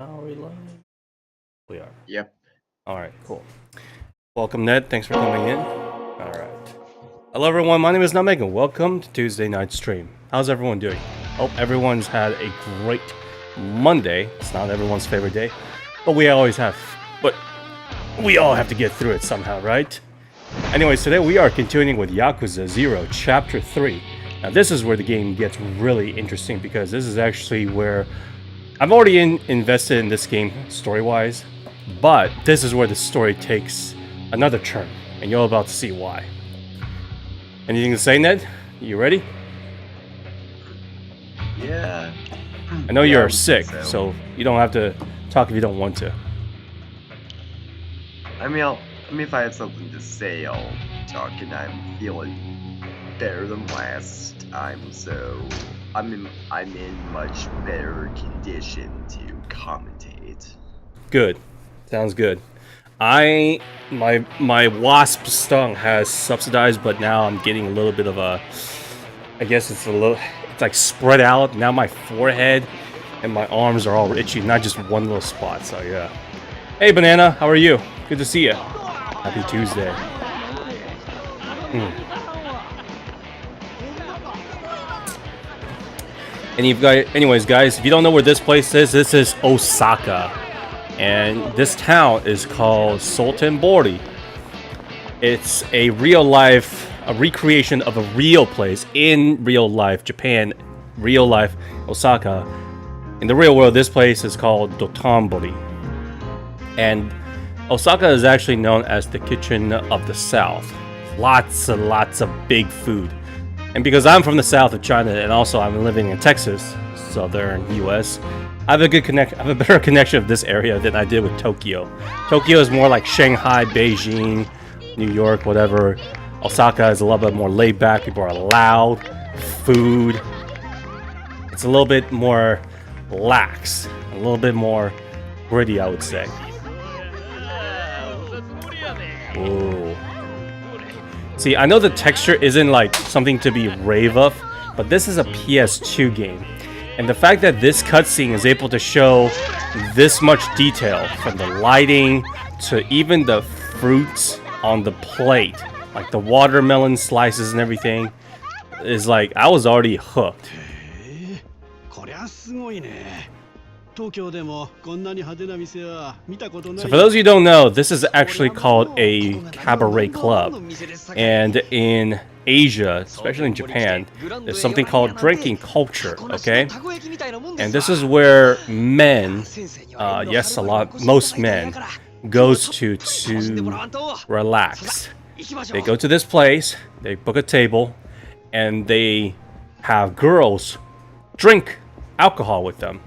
Are we live? We are. Yep. Alright, cool. Welcome, Ned. Thanks for coming in. Alright. Hello, everyone. My name is Megan. Welcome to Tuesday night stream. How's everyone doing? Hope everyone's had a great Monday. It's not everyone's favorite day, but we always have. But we all have to get through it somehow, right? Anyways, today we are continuing with Yakuza 0, Chapter 3. Now, this is where the game gets really interesting because this is actually where I've already invested in this game story-wise, but this is where the story takes another turn, and you're about to see why. Anything to say, Ned? You ready? Yeah. I know you're sick, so you don't have to talk if you don't want to. I mean, if I have something to say, I'll talk, and I'm feeling better than last time, so I'm in much better condition to commentate. Good. Sounds good. My wasp stung has subsidized, but now I'm getting a little bit of a, I guess it's like spread out. Now my forehead and my arms are all itchy, not just one little spot, so yeah. Hey Banana, how are you? Good to see you. Happy Tuesday. Anyways, guys, if you don't know where this place is, this is Osaka. And this town is called Sultanbori. It's a recreation of a real place in real life Japan, real life Osaka. In the real world, this place is called Dotonbori. And Osaka is actually known as the kitchen of the South. Lots and lots of big food. And because I'm from the south of China, and also I'm living in Texas, southern U.S., I have a better connection of this area than I did with Tokyo. Tokyo is more like Shanghai, Beijing, New York, whatever. Osaka is a little bit more laid back. People are loud. Food. It's a little bit more lax. A little bit more gritty, I would say. Ooh. See, I know the texture isn't like something to be rave of, but this is a PS2 game. And the fact that this cutscene is able to show this much detail, from the lighting to even the fruits on the plate, like the watermelon slices and everything, is like, I was already hooked. So for those of you who don't know, this is actually called a cabaret club. And in Asia, especially in Japan, there's something called drinking culture, okay? And this is where men, yes, most men, goes to relax. They go to this place, they book a table, and they have girls drink alcohol with them.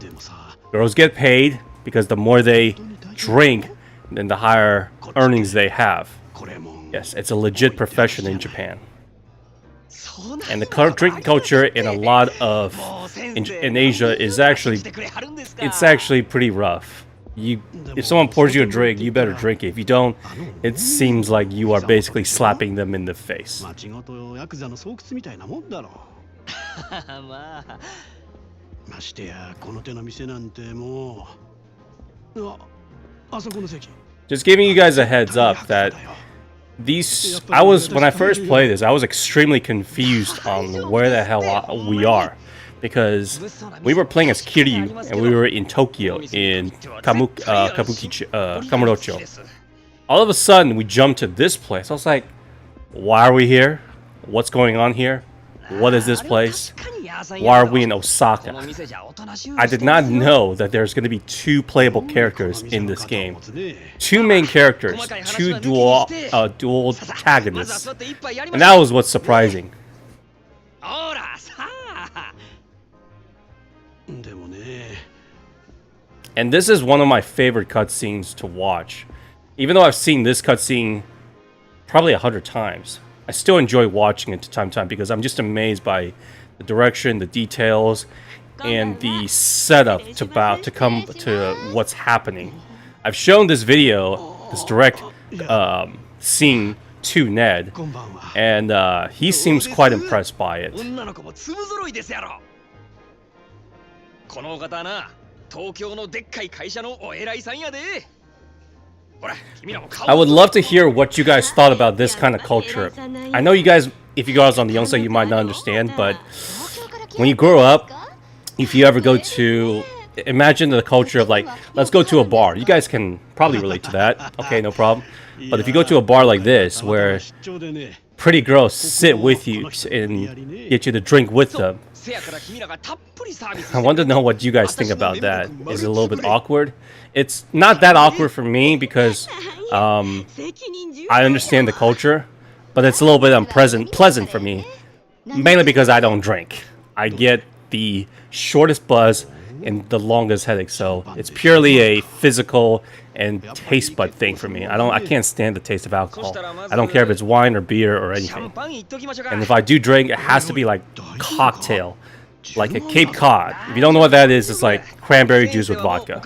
Girls get paid because the more they drink, then the higher earnings they have. Yes, it's a legit profession in Japan. And the drinking culture in a lot of in Asia is actually pretty rough. If someone pours you a drink, you better drink it. If you don't, it seems like you are basically slapping them in the face. Just giving you guys a heads up that when I first played this, I was extremely confused on where the hell we are, because we were playing as Kiryu and we were in Tokyo in Kamurocho. All of a sudden, we jumped to this place. I was like, why are we here? What's going on here? What is this place? Why are we in Osaka? I did not know that there's going to be two playable characters in this game. Two main characters, two dual protagonists. And that was what's surprising. And this is one of my favorite cutscenes to watch. Even though I've seen this cutscene probably 100 times, I still enjoy watching it time to time because I'm just amazed by the direction, the details, and the setup to come to what's happening. I've shown this video, this direct scene to Ned, and he seems quite impressed by it. I would love to hear what you guys thought about this kind of culture. I know you guys, if you guys on the young side, you might not understand, but when you grow up, if you ever go to, imagine the culture of like, let's go to a bar. You guys can probably relate to that. Okay, no problem. But if you go to a bar like this, where pretty girls sit with you and get you to drink with them, I want to know what you guys think about that. Is it a little bit awkward? It's not that awkward for me because I understand the culture, but it's a little bit pleasant for me, mainly because I don't drink. I get the shortest buzz and the longest headache, so it's purely a physical and taste bud thing for me. I can't stand the taste of alcohol. I don't care if it's wine or beer or anything. And if I do drink, it has to be like cocktail, like a Cape Cod. If you don't know what that is, it's like cranberry juice with vodka.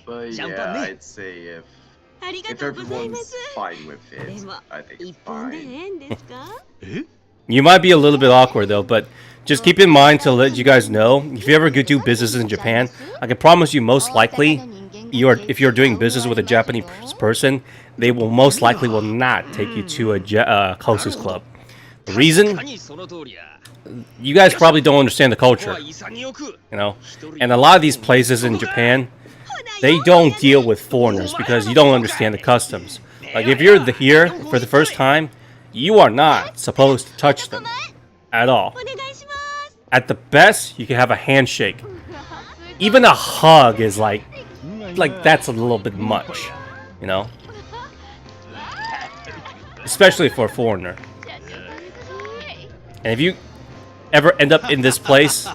But yeah, I'd say if everyone's fine with it, I think it's fine. You might be a little bit awkward though, but just keep in mind to let you guys know, if you ever go do business in Japan, I can promise you most likely, if you're doing business with a Japanese person, they will most likely will not take you to a closest club. The reason? You guys probably don't understand the culture, you know? And a lot of these places in Japan, they don't deal with foreigners because you don't understand the customs. Like if you're here for the first time, you are not supposed to touch them at all. At the best, you can have a handshake. Even a hug is like that's a little bit much, you know? Especially for a foreigner. And if you ever end up in this place,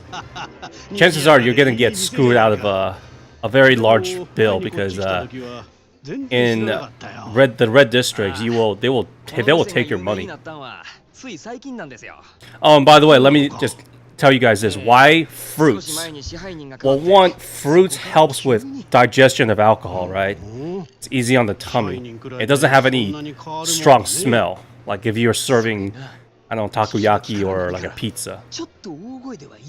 chances are you're gonna get screwed out of a very large bill because in the red districts, they will take your money. Oh, and by the way, let me just tell you guys this: why fruits? Well, one, fruits helps with digestion of alcohol, right? It's easy on the tummy. It doesn't have any strong smell, like if you're serving, I don't know, takoyaki or like a pizza.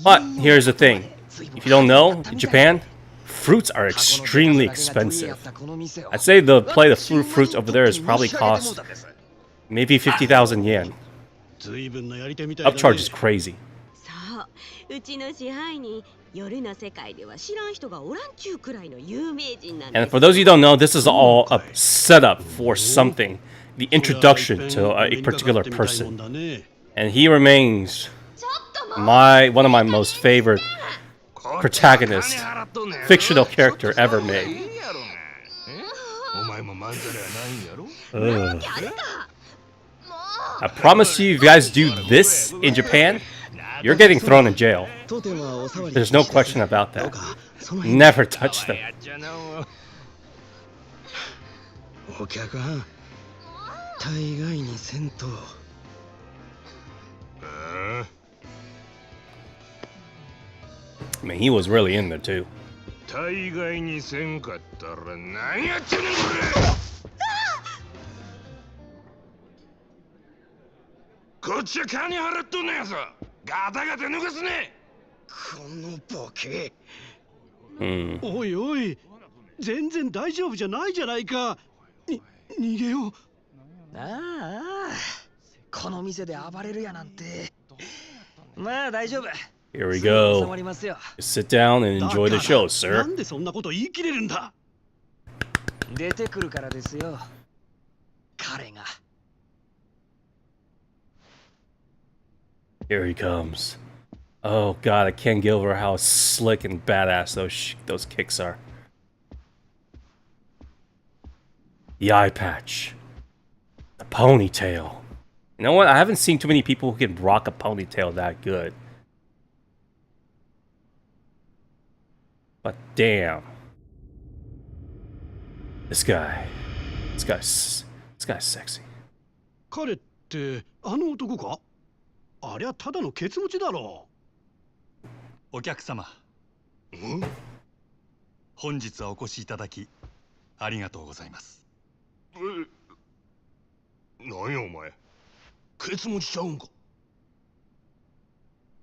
But here's the thing: if you don't know, in Japan, fruits are extremely expensive. I'd say the plate of fruits over there is probably cost maybe 50,000 yen. Upcharge is crazy. And for those of you who don't know, this is all a setup for something. The introduction to a particular person. And he remains one of my most favorite protagonist, fictional character ever made. I promise you, if you guys do this in Japan, you're getting thrown in jail. There's no question about that. Never touch them. I mean, he was really in there too. Here we go. Sit down and enjoy the show, sir. Here he comes. Oh god, I can't get over how slick and badass those kicks are. The eye patch. The ponytail. You know what? I haven't seen too many people who can rock a ponytail that good. But damn. This guy's sexy. 彼ってあの男か？ありゃただのケツ持ちだろう。お客様。本日はお越しいただきありがとうございます。なんやお前。ケツ持ちちゃうんか。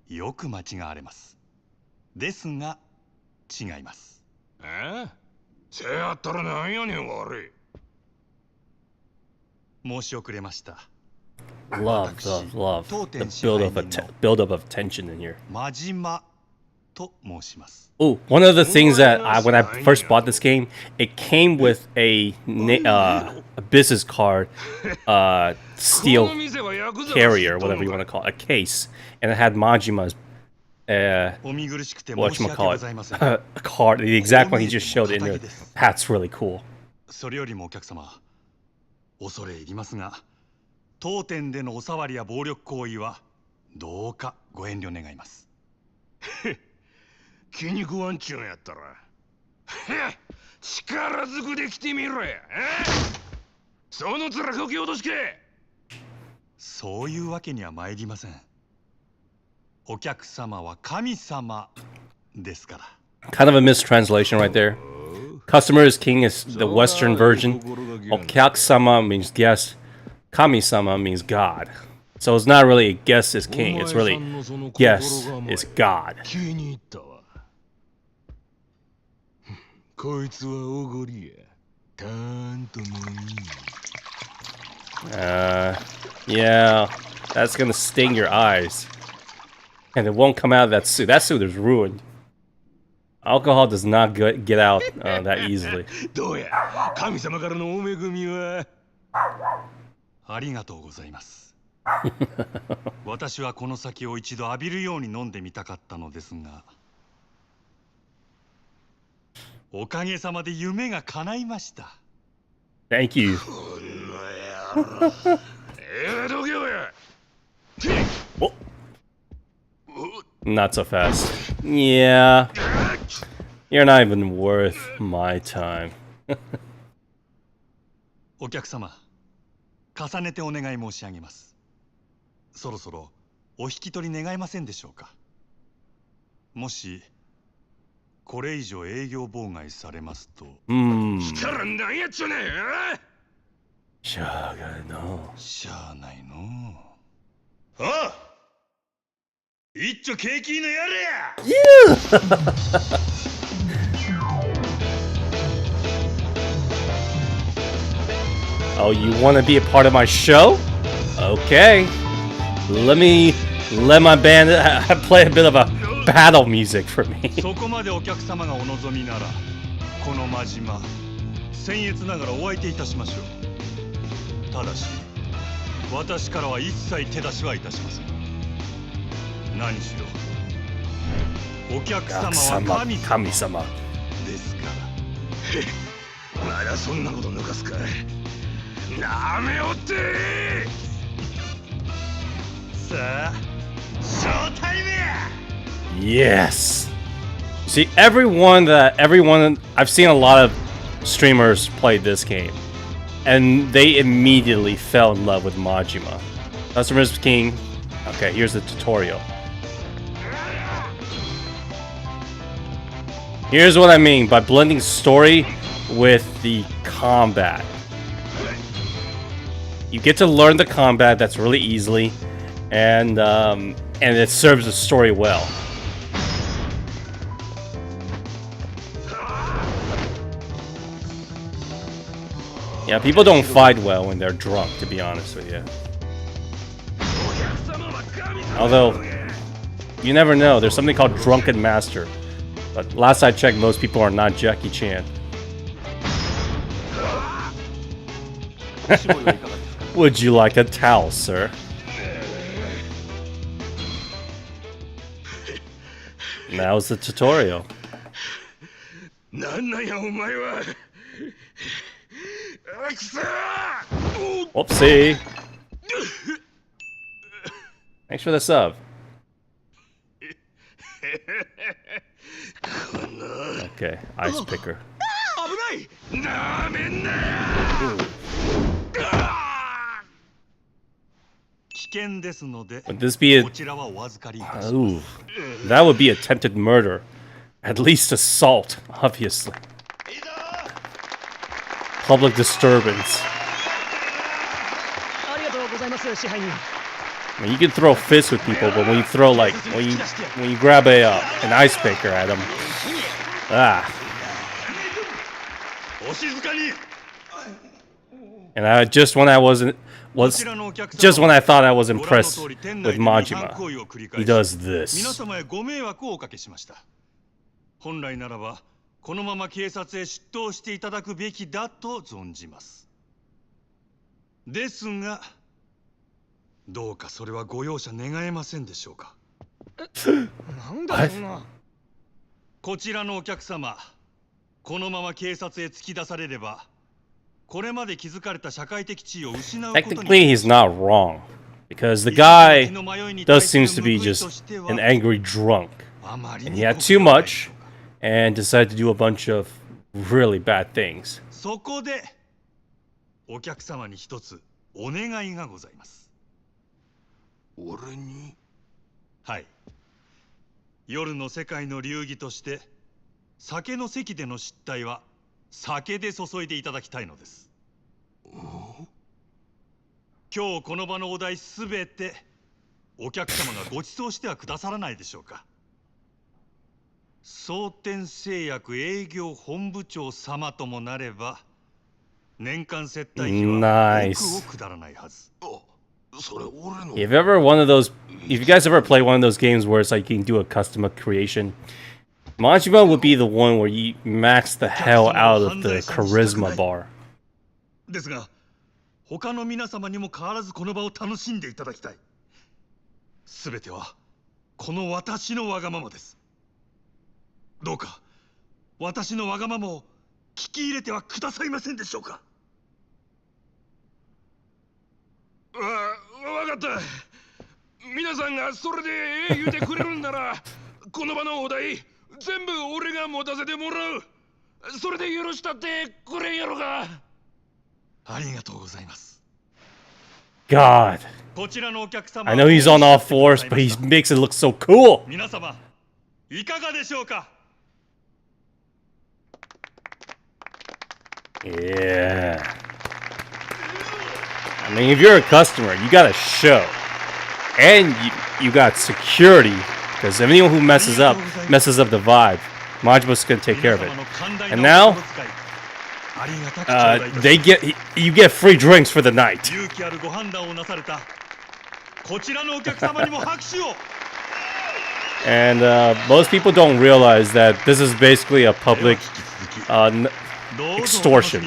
よく間違われます。ですが違います。え？せやったらなんやねん悪い。申し遅れました。 Love, love, love. The build up of tension in here. 真島と申します。 Oh, one of the things that when I first bought this game, it came with a business card, steel carrier, whatever you want to call it, a case, and it had Majima's, お見苦しくて申し訳ご whatchamacallit, ざいません。 a card, the exact one he just showed in there. That's really cool. それよりもお客様、恐れ入りますが、当店でのお触りや暴力行為はどうかご遠慮願います。気に食わんちゅうんやったら力ずくで来てみろや。その面こき落としけ。そういうわけには参りません。お客様は神様ですから。 Kind of a mistranslation right there. Customer is king is the Western version. Okyakusama means guest. Kami-sama means God. So it's not really guest is king. It's really guest is God. 気に入ったわ。こいつはおごりや。たんともいい。Yeah, that's gonna sting your eyes. And it won't come out of that suit. That suit is ruined. Alcohol does not get out that easily. どうや、神様からのお恵みは。ありがとうございます。私はこの酒を一度浴びるように飲んでみたかったのですが、おかげさまで夢が叶いました。 Thank you. どけよや。 Oh. Not so fast. Yeah. You're not even worth my time. お客様、重ねてお願い申し上げます。そろそろお引き取り願えませんでしょうか。もしこれ以上営業妨害されますと。力なんやっちゅうねん。しゃあないの。ああ、一丁景気のやれや。 Oh, you want to be a part of my show? Okay. Let my band play a bit of a battle music for me. そこまでお客様がお望みなら、この真島、僭越ながらお相手いたしましょう。ただし、私からは一切手出しはいたしません。何しろ、お客様は神様ですから。まだそんなこと抜かすか。なめおって。さあ、ショータイムや。 Yes. See, everyone I've seen a lot of streamers play this game, and they immediately fell in love with Majima. Customer's king. Okay, here's the tutorial. Here's what I mean by blending story with the combat. You get to learn the combat that's really easily, and it serves the story well. Yeah, people don't fight well when they're drunk, to be honest with you. Although, you never know. There's something called Drunken Master. But last I checked, most people are not Jackie Chan. Would you like a towel, sir? Now's the tutorial. Whoopsie. Thanks for the sub. Okay, ice picker. Would this be a... Ooh, that would be attempted murder. At least assault, obviously. Public disturbance. I mean, you can throw fists with people, but when you throw like when you grab a an ice picker at them, and just when I thought I was impressed with Majima, he does this. 皆様へご迷惑をおかけしました。本来ならばこのまま警察へ出頭していただくべきだと存じます。ですが、どうかそれはご容赦願えませんでしょうか。なんだそんな。こちらのお客様、このまま警察へ突き出されれば、これまで築かれた社会的地位を失うことに。Technically, he's not wrong, because the guy does seems to be just an angry drunk, and he had too much, and decided to do a bunch of really bad things. そこで、お客様に一つお願いがございます。俺に？はい。夜の世界の流儀として、酒の席での失態は酒で注いでいただきたいのです。今日この場のお題すべてお客様がご馳走してはくださらないでしょうか。蒼天製薬営業本部長様ともなれば年間接待費は億を下らないはず。If ever one of those, if you guys ever play one of those games where it's like you can do a custom creation, Majima would be the one where you max the hell out of the charisma bar. ですが、他の皆様にも変わらずこの場を楽しんでいただきたい。すべてはこの私のわがままです。どうか私のわがままを聞き入れてはくださいませんでしょうか。わかった。皆さんがそれで言うてくれるんなら、この場のお題全部俺が持たせてもらう。それで許したってくれんやろか。ありがとうございます。God, こちらのお客様 I know he's on all fours, but he makes it look so cool. 皆様いかがでしょうか。Yeah. I mean, if you're a customer, you got a show, and you got security, because anyone who messes up the vibe. Majima's gonna take care of it. And now, you get free drinks for the night. 勇気あるご判断をなされたこちらのお客様にも拍手を。And most people don't realize that this is basically a public extortion.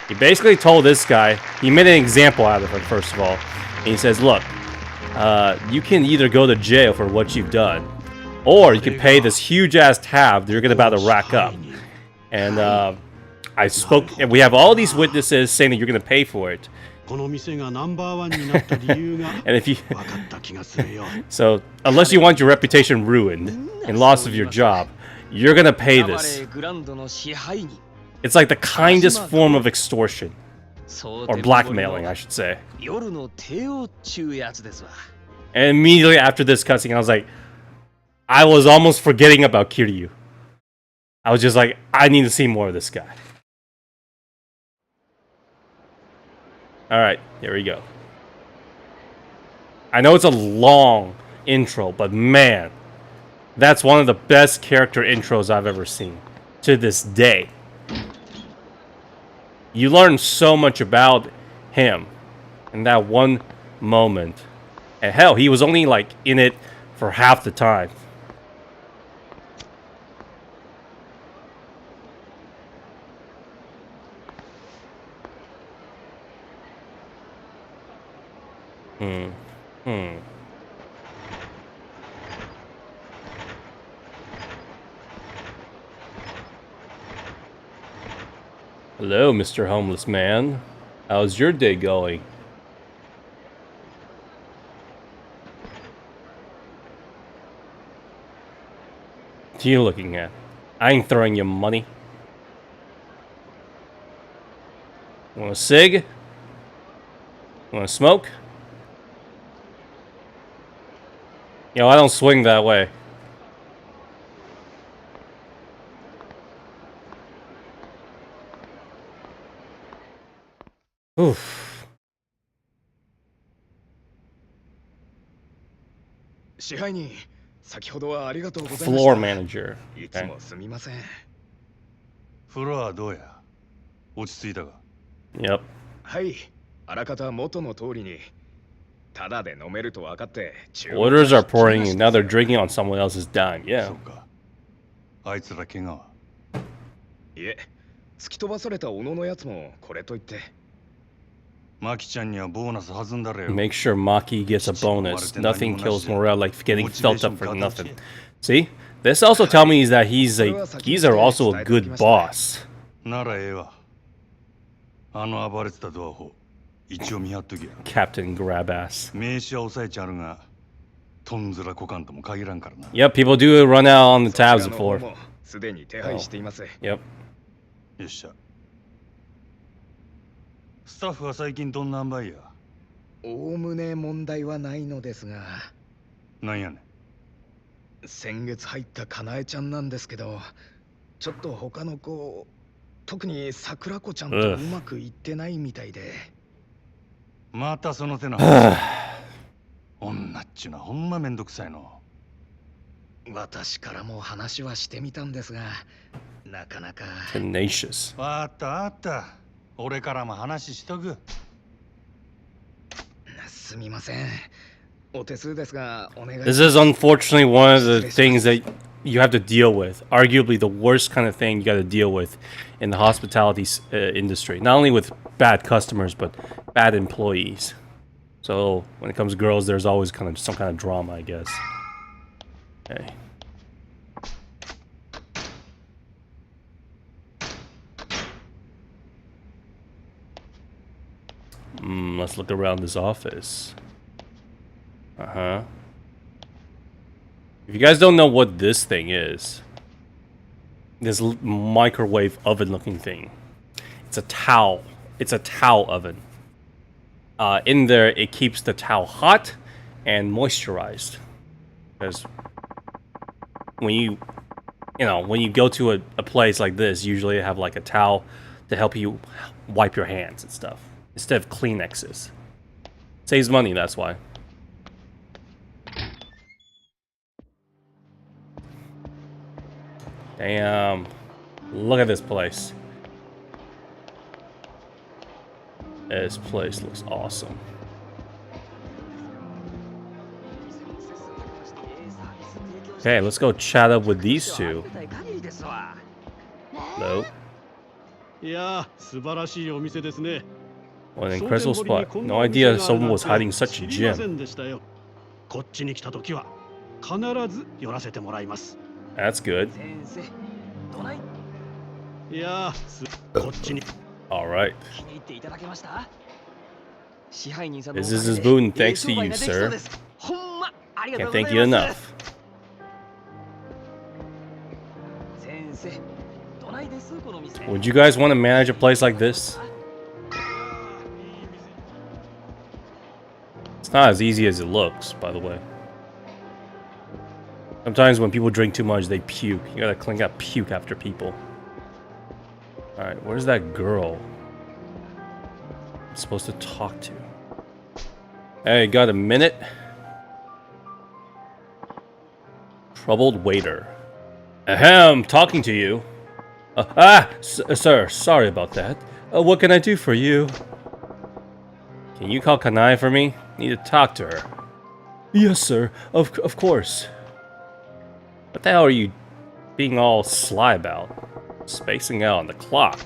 He basically told this guy, he made an example out of it, first of all. And he says, look, you can either go to jail for what you've done, or you can pay this huge-ass tab that you're about to rack up. And we have all these witnesses saying that you're going to pay for it. And if you so unless you want your reputation ruined and loss of your job, you're going to pay this. It's like the kindest form of extortion. Or blackmailing, I should say. And immediately after this cutscene, I was like, I was almost forgetting about Kiryu. I was just like, I need to see more of this guy. Alright, here we go. I know it's a long intro, but man, that's one of the best character intros I've ever seen. To this day. You learn so much about him in that one moment. And hell, he was only like in it for half the time. Hello, Mr. Homeless Man. How's your day going? What are you looking at? I ain't throwing you money. Want a cig? Want to smoke? Yo, I don't swing that way. Oof. 支配人、先ほどはありがとうございました。 Floor manager. いつ Okay. もすみません。フロアどうや落ち着いたか Yep. はい、あらかた元の通りに。ただで飲めると分かって。 Orders are pouring in. Now they're drinking on someone else's dime. そ Yeah. うかあいつら怪我は。いえ、突き飛ばされた小野のやつもこれと言って。マキちゃんにはボーナス弾んだれよ。 Make sure Maki gets a bonus. Nothing kills morale like getting felt up for nothing. See? This also tells me that he's also a good boss. ならええわ。あの暴れてたドアホ一応見張っときや。 Captain Grabass. 名刺は押さえちゃるが、とんずらこかんとも限らんからな。 Yep, people do run out on the tabs before. すでに手配しています。 Yep. よっしゃ。スタッフは最近どんな塩梅や。おおむね問題はないのですが。なんやねん。先月入ったかなえちゃんなんですけど、ちょっと他の子、特に桜子ちゃんとうまくいってないみたいで。またその手の女っちゅうのはほんまめんどくさいの。私からも話はしてみたんですが、なかなか。 Tenacious. あったあった。俺からも話しとく。すみません。お手数ですが、お願い。 This is unfortunately one of the things that you have to deal with. Arguably the worst kind of thing you got to deal with in the hospitality industry. Not only with bad customers, but bad employees. So when it comes to girls, there's always some kind of drama, I guess. Okay. Let's look around this office. Uh-huh. If you guys don't know what this thing is, this microwave oven looking thing, it's a towel. It's a towel oven. In there, it keeps the towel hot and moisturized. Because when you go to a place like this, usually they have like a towel to help you wipe your hands and stuff instead of Kleenexes. Saves money, that's why. Damn. Look at this place. This place looks awesome. Okay, let's go chat up with these two. Hello. いや、素晴らしいお店ですね。 What an incredible spot. No idea someone was hiding such a 知りませ gem. んでしたよ。こっちに来た時は必ず寄らせてもらいます。 That's good. いや、こっちに。 Alright. 気に入っていただけました？支配人さんの This is his boon thanks to you, sir. ほんまありがとう Can't ござ thank you います。 enough. 先生、どないですこの店。 Would you guys want to manage a place like this? It's not as easy as it looks, by the way. Sometimes when people drink too much, they puke. You gotta clean up puke after people. Alright, where's that girl I'm supposed to talk to? Hey, got a minute? Troubled waiter. Ahem, talking to you. Sir, sorry about that. What can I do for you? Can you call Kanai for me? Need to talk to her. Yes, sir. Of course. What the hell are you being all sly about? Spacing out on the clock.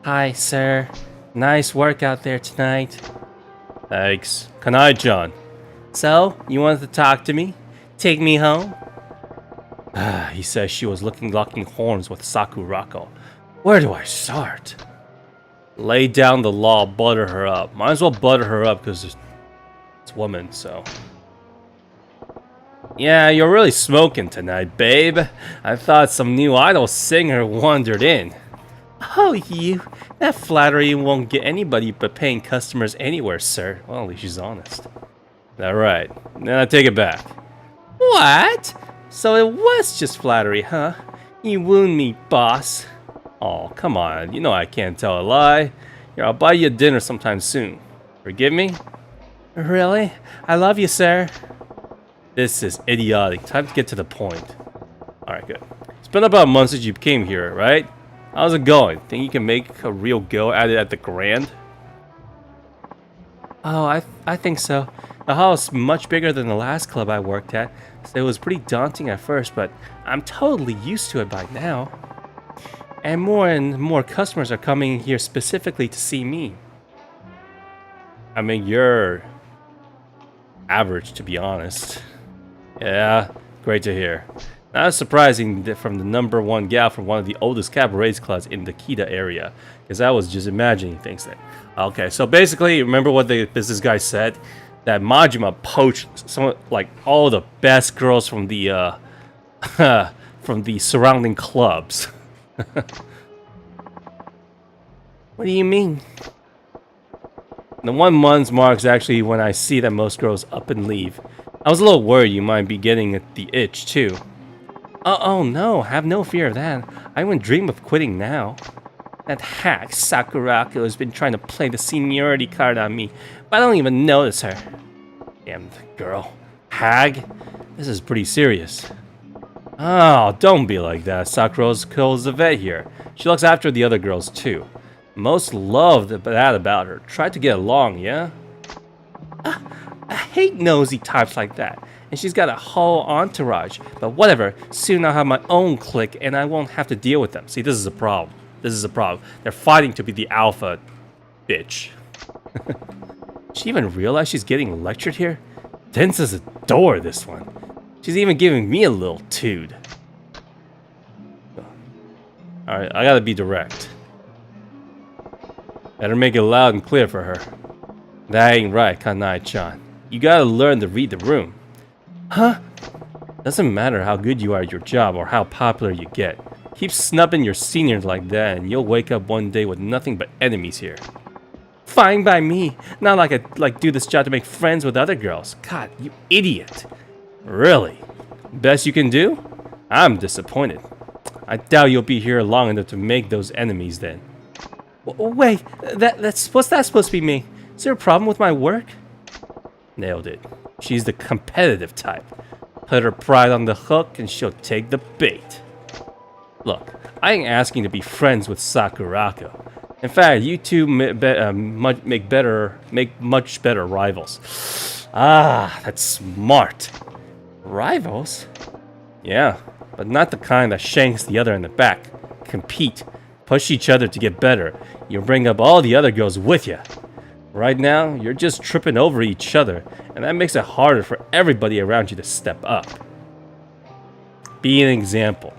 Hi, sir. Nice work out there tonight. Thanks. Kanai-chan. So, you wanted to talk to me? Take me home? He says she was locking horns with Sakurako. Where do I start? Lay down the law, butter her up. Might as well butter her up because it's woman, so. Yeah, you're really smoking tonight, babe. I thought some new idol singer wandered in. Oh, you. That flattery won't get anybody but paying customers anywhere, sir. Well, at least she's honest. Alright, then I take it back. What? So it was just flattery, huh? You wound me, boss. Oh, come on. You know I can't tell a lie. Here, I'll buy you a dinner sometime soon. Forgive me? Really? I love you, sir. This is idiotic. Time to get to the point. Alright, good. It's been about a month since you came here, right? How's it going? Think you can make a real go at it at the Grand? Oh, I think so. The hall is much bigger than the last club I worked at, so it was pretty daunting at first, but I'm totally used to it by now. And more customers are coming here specifically to see me. I mean, you're average, to be honest. Yeah, great to hear. Not surprising that from the #1 gal from one of the oldest cabaret clubs in the Kita area, because I was just imagining things then. Okay, so basically, remember what the business guy said? That Majima poached some, like, all the best girls from the from the surrounding clubs. What do you mean? The 1 month marks actually when I see that most girls up and leave. I was a little worried you might be getting the itch too. Oh no, have no fear of that. I wouldn't dream of quitting now. That hack Sakurako has been trying to play the seniority card on me, but I don't even notice her. Damn girl. Hag? This is pretty serious. Oh, don't be like that. Sakura's the vet here. She looks after the other girls too. Most love that about her. Try to get along, yeah? I hate nosy types like that. And she's got a whole entourage. But whatever, soon I'll have my own clique and I won't have to deal with them. See, this is a problem. This is a problem. They're fighting to be the alpha bitch. She even realize she's getting lectured here? Dense as a door, this one. She's even giving me a little toot. Alright, I gotta be direct. Better make it loud and clear for her. That ain't right, Kanai-chan. You gotta learn to read the room. Huh? Doesn't matter how good you are at your job or how popular you get. Keep snubbing your seniors like that and you'll wake up one day with nothing but enemies here. Fine by me. Not like I do this job to make friends with other girls. God, you idiot. Really? Best you can do? I'm disappointed. I doubt you'll be here long enough to make those enemies then. Wait, what's that supposed to be me? Is there a problem with my work? Nailed it. She's the competitive type. Put her pride on the hook and she'll take the bait. Look, I ain't asking to be friends with Sakurako. In fact, you two make much better rivals. Ah, that's smart. Rivals? Yeah, but not the kind that shanks the other in the back. Compete. Push each other to get better. You'll bring up all the other girls with you. Right now, you're just tripping over each other, and that makes it harder for everybody around you to step up. Be an example.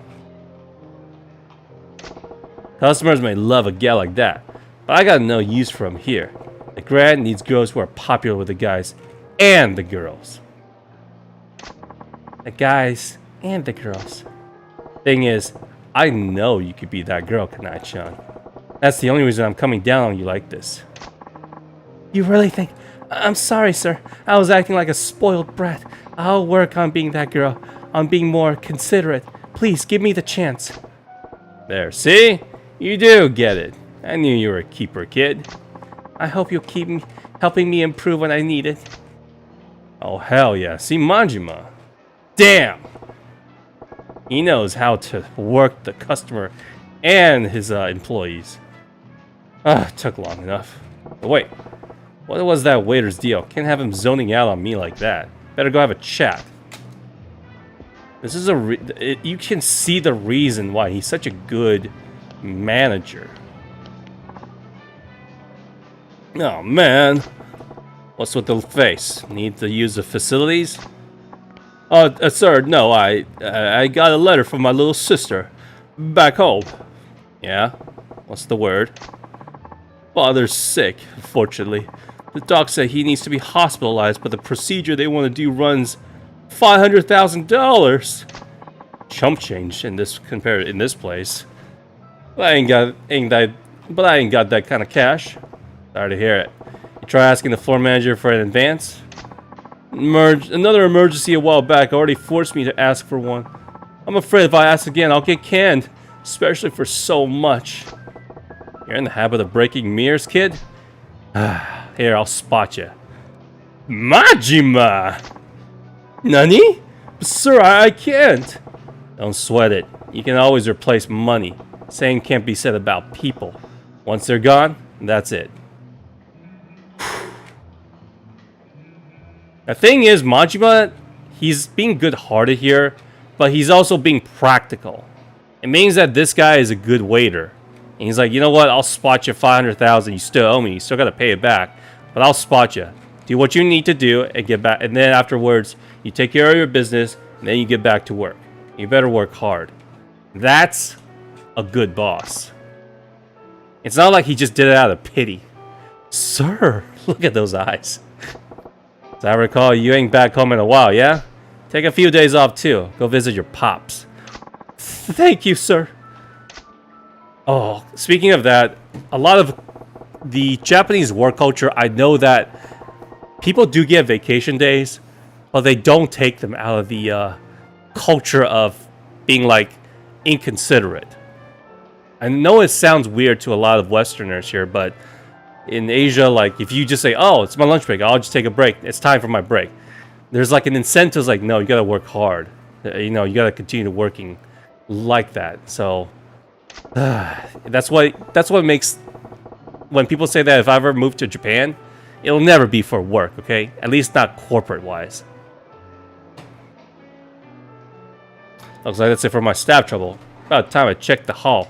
Customers may love a gal like that, but I got no use for them here. The Grand needs girls who are popular with the guys and the girls. The guys and the girls. Thing is, I know you could be that girl, Kanai-chan. That's the only reason I'm coming down on you like this. You really think? I'm sorry, sir. I was acting like a spoiled brat. I'll work on being that girl, on being more considerate. Please, give me the chance. There, see? You do get it. I knew you were a keeper, kid. I hope you'll keep helping me improve when I need it. Oh, hell yeah. See, Majima. Damn! He knows how to work the customer and his employees. Took long enough. But wait, what was that waiter's deal? Can't have him zoning out on me like that. Better go have a chat. This is you can see the reason why he's such a good manager. Oh man, what's with the face? Need to use the facilities? Sir, no, I got a letter from my little sister back home. Yeah? What's the word? Father's sick, unfortunately. The doc said he needs to be hospitalized, but the procedure they want to do runs $500,000. Chump change in this place. But I ain't got that kind of cash. Sorry to hear it. You try asking the floor manager for an advance? Another emergency a while back already forced me to ask for one. I'm afraid if I ask again, I'll get canned, especially for so much. You're in the habit of breaking mirrors, kid? Here, I'll spot you. Majima! Nani? Sir, I can't. Don't sweat it. You can always replace money. Same can't be said about people. Once they're gone, that's it. The thing is, Majima, he's being good-hearted here, but he's also being practical. It means that this guy is a good waiter. And he's like, you know what, I'll spot you 500,000, you still owe me, you still gotta pay it back. But I'll spot you. Do what you need to do and get back, and then afterwards, you take care of your business, and then you get back to work. You better work hard. That's a good boss. It's not like he just did it out of pity. Sir, look at those eyes. As I recall, you ain't back home in a while, yeah? Take a few days off too. Go visit your pops. Thank you, sir. Oh, speaking of that, a lot of the Japanese work culture, I know that people do get vacation days, but they don't take them out of the culture of being like inconsiderate. I know it sounds weird to a lot of Westerners here, but in Asia, like if you just say, "Oh, it's my lunch break. I'll just take a break. It's time for my break." There's like an incentive, like, no, you gotta work hard. You know, you gotta continue working like that. So that's what makes when people say that if I ever move to Japan, it'll never be for work. Okay, at least not corporate wise. Looks like that's it for my staff trouble. About time I checked the hall.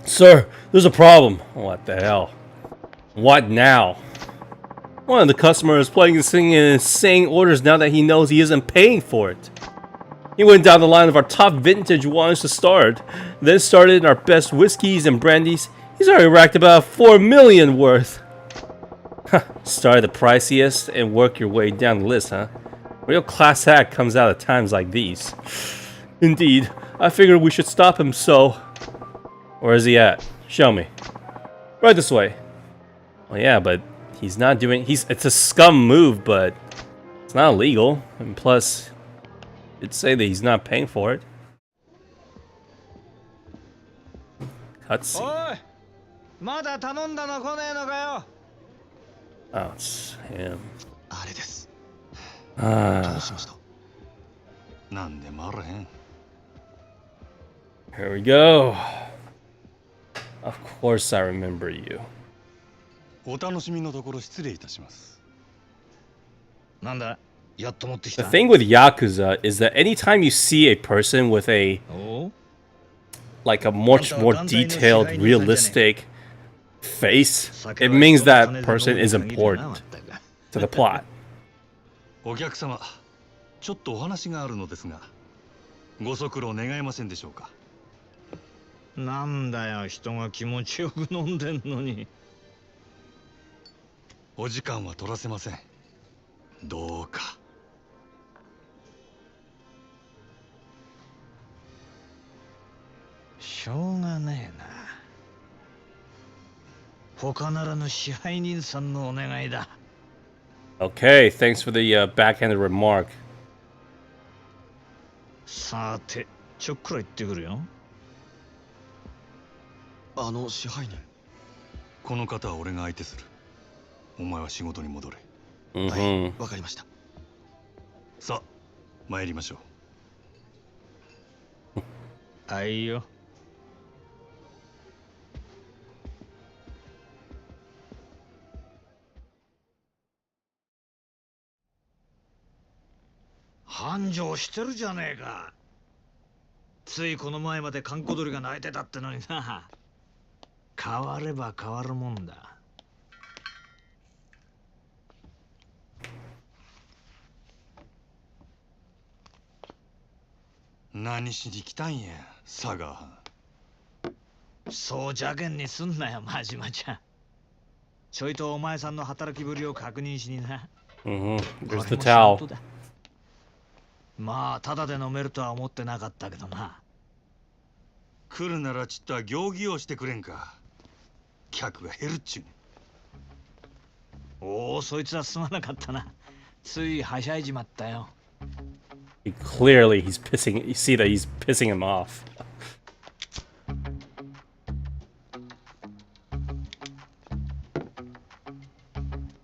Sir, there's a problem. What the hell? What now? One of the customers is playing and singing insane orders now that he knows he isn't paying for it. He went down the line of our top vintage wines to start, then started in our best whiskeys and brandies. He's already racked about 4 million worth. Start the priciest and work your way down the list, huh? Real class act comes out of times like these. Indeed, I figured we should stop him, so... Where is he at? Show me. Right this way. Well, yeah, but he's not doing... It's a scum move, but it's not illegal. And plus, it'd say that he's not paying for it. Cutscene. Oh, it's him. あれです。 Ah, どうしました？ なんでもあらへん。 here we go. Of course I remember you. お楽しみのところ失礼いたします。なんだ？やっと持ってき The た。 thing with Yakuza is that anytime you see a person with a お？ like a much more detailed, realistic face, it means that person is important to the plot. お客様、ちょっとお話があるのですが、ご足労願えませんでしょうか。なんだよ、人が気持ちよく飲んでんのに。お時間は取らせません。どうか。しょうがねえな。他ならぬ支配人さんのお願いだ。 Okay, thanks for the backhanded remark. さて、ちょっくら行ってくるよ。支配人。この方は俺が相手する。お前は仕事に戻れ。Mm-hmm. わかりました。さあ、参りましょう。あいよ。繁盛してるじゃねえか。ついこの前まで閑古鳥が鳴いてたってのにな。変われば変わるもんだ。何しに来たんや、佐賀。そう邪険にすんなよ、真島ちゃん。ちょいとお前さんの働きぶりを確認しにな。Mm-hmm. こ There's れ the も仕 towel. 事だ。まあ、ただで飲めるとは思ってなかったけどな。来るならちった行儀をしてくれんか。客が減るっちゅうね。おお、そいつはすまなかったな。ついはしゃいじまったよ。He's pissing. You see that he's pissing him off.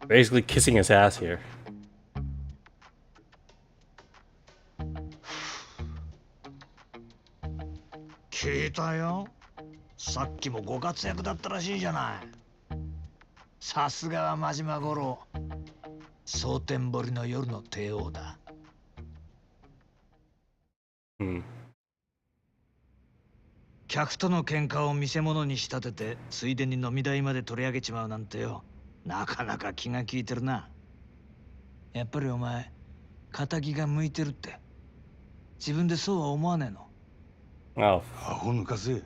Basically kissing his ass here. 聞いたよ。さっきもご活躍だったらしいじゃない。さすがは真島五郎。蒼天堀の夜の帝王だ。客との喧嘩を見せ物に仕立てて、ついでに飲み代まで取り上げちまうなんてよ。なかなか気が利いてるな。やっぱりお前、仇が向いてるって。自分でそうは思わねえの。Oh. アホ抜かせ。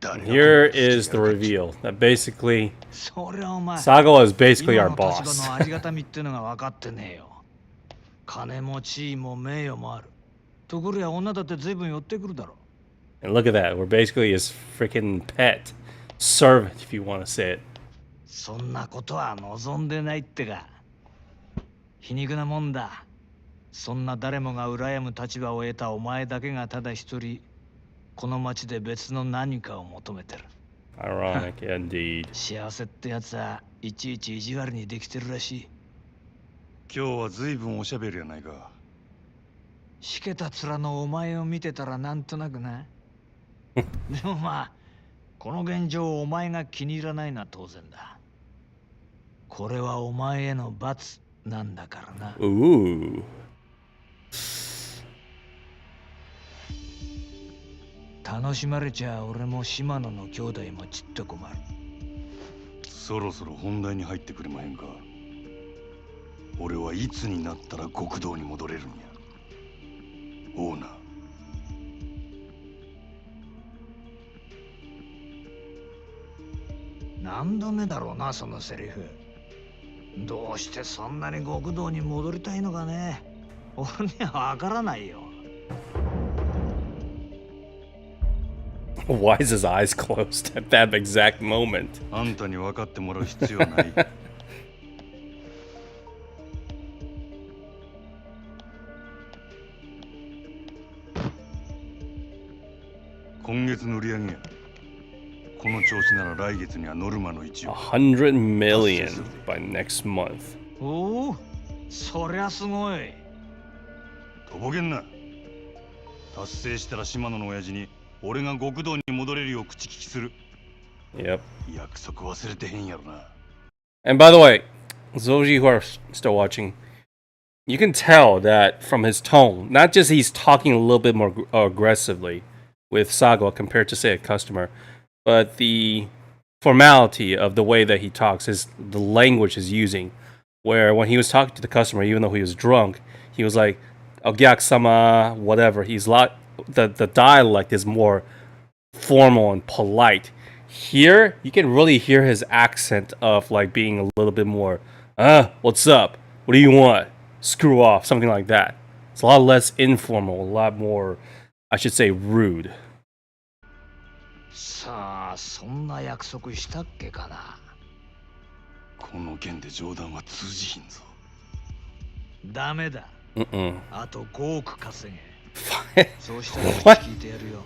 Here is the reveal that basically そりゃお前、 Sago is basically 今 our の boss. 立場のありがたみってのが分かってねえよ。金も地位も名誉もある。ところや女だって随分寄ってくるだろ。 And look at that. We're basically his freaking pet. Servant, if you want to say it. そんなことは望んでないってか。皮肉なもんだ。そんな誰もが羨む立場を得たお前だけがただ一人、この町で別の何かを求めてる。 Ironic indeed. 幸せってやつはいちいち意地悪にできてるらしい。今日は随分おしゃべりやないか。しけた面のお前を見てたらなんとなくな。でもまあ、この現状をお前が気に入らないのは当然だ。これはお前への罰なんだからな。 Ooh. 楽しまれちゃ俺も島野の兄弟もちっと困る。そろそろ本題に入ってくれまへんか。俺はいつになったら極道に戻れるんや。オーナー。何度目だろうな、そのセリフ。どうしてそんなに極道に戻りたいのかね。俺にはわからないよ。 Why is his eyes closed at that exact moment? あんたに分かってもらう必要はない。今月の売り上げや。この調子なら来月にはノルマの1を。 100 million by next month. おお、そりゃすごい。とぼけんな。達成したら島野の親父に俺が極道に戻れるよう口利きする。 Yep. 約束忘れてへんやろな。 And by the way, those of you who are still watching, you can tell that from his tone, not just he's talking a little bit more aggressively with Sago compared to, say, a customer, but the formality of the way that he talks, the language he's using, where when he was talking to the customer, even though he was drunk, he was like, "Ogyak-sama," whatever. The dialect is more formal and polite. Here, you can really hear his accent of like being a little bit more, what's up? What do you want? Screw off, something like that. It's a lot less informal, a lot more, I should say, rude. さあ、そんな約束したっけかな。この件で冗談は通じひんぞ。ダメだ。 Mm-mm. あと5億稼げ。 What? そうしたら聞いてやるよ。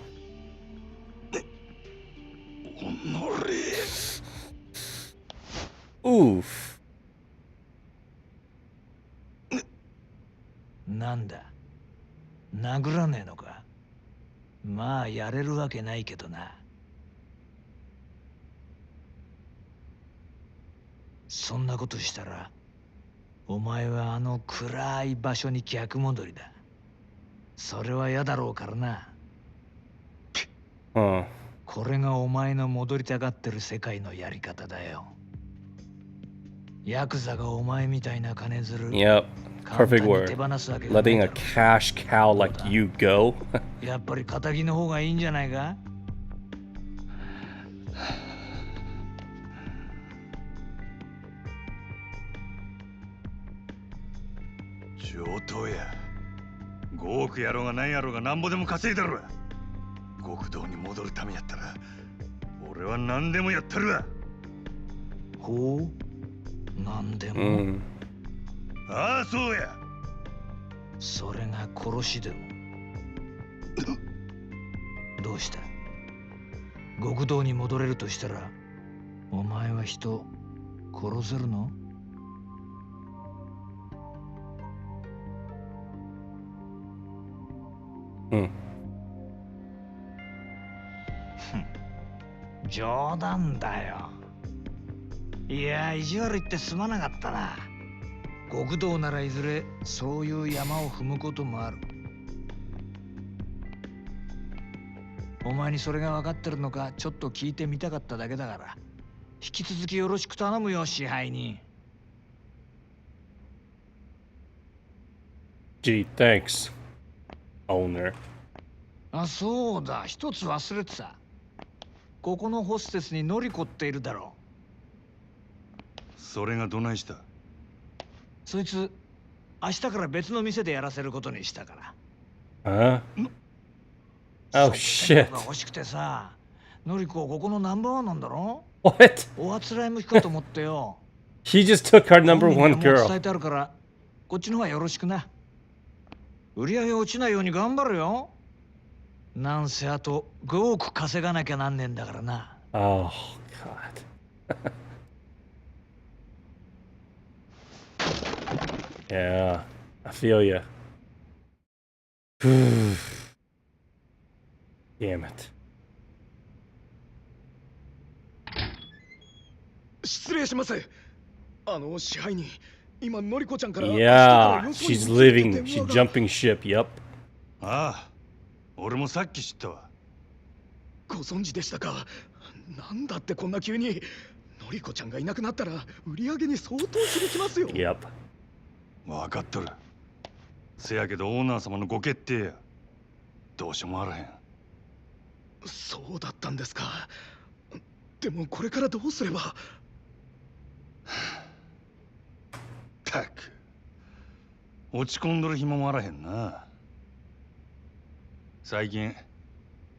おのれ。 Oof. なんだ、殴らねえのか。まあやれるわけないけどな。そんなことしたらお前はあの暗い場所に逆戻りだ。それは嫌だろうからな。 Huh. これがお前の戻りたがってる世界のやり方だよ。ヤクザがお前みたいな金づる Yep. 簡単 Perfect に word. 手放すわけがない Letting だ a ろ。 cash cow like you go. やっぱり仇の方がいいんじゃないか。上等や。5億やろうが何やろうがなんぼでも稼いだろ。極道に戻るためやったら俺は何でもやったるわ。ほう、なんでも。Mm. ああそうや。それが殺しでも。どうした？極道に戻れるとしたら、お前は人殺せるの？冗談だよ。いや、意地悪言ってすまなかったな。極道ならいずれそういう山を踏むこともある。お前にそれが分かってるのかちょっと聞いてみたかっただけだから、引き続きよろしく頼むよ、支配人。Gee, thanks, owner. あ、そうだ、一つ忘れてた。ここのホステスにノリコっているだろそれがどないした？う。そいつ明日から別の店でやらせることにしたから。Huh? Oh そっ shit. が欲しくてさ。ノリコここのナンバーワンなんだろ。 What? おあつらい向きかと思ってよ。He just took our number 本人 one にはもう伝 girl. えてあるから、こっちの方はよろしくな。売り上げ落ちないように頑張るよ。なんせあと5億稼がなきゃなんねんだからな。Oh god. Yeah, I feel you. Damn it. 失礼します。支配人、今のりこちゃんから Yeah, 明日からよそに she's 移るって leaving. 電 She's 話が jumping ship. Yep. ああ、俺もさっき知ったわ。ご存知でしたか。なんだってこんな急に。のりこちゃんがいなくなったら売り上げに相当響きますよ。Yep. 分かっとる。せやけどオーナー様のご決定や。どうしようもあらへん。そうだったんですか。でもこれからどうすれば。たく落ち込んどる暇もあらへんな。最近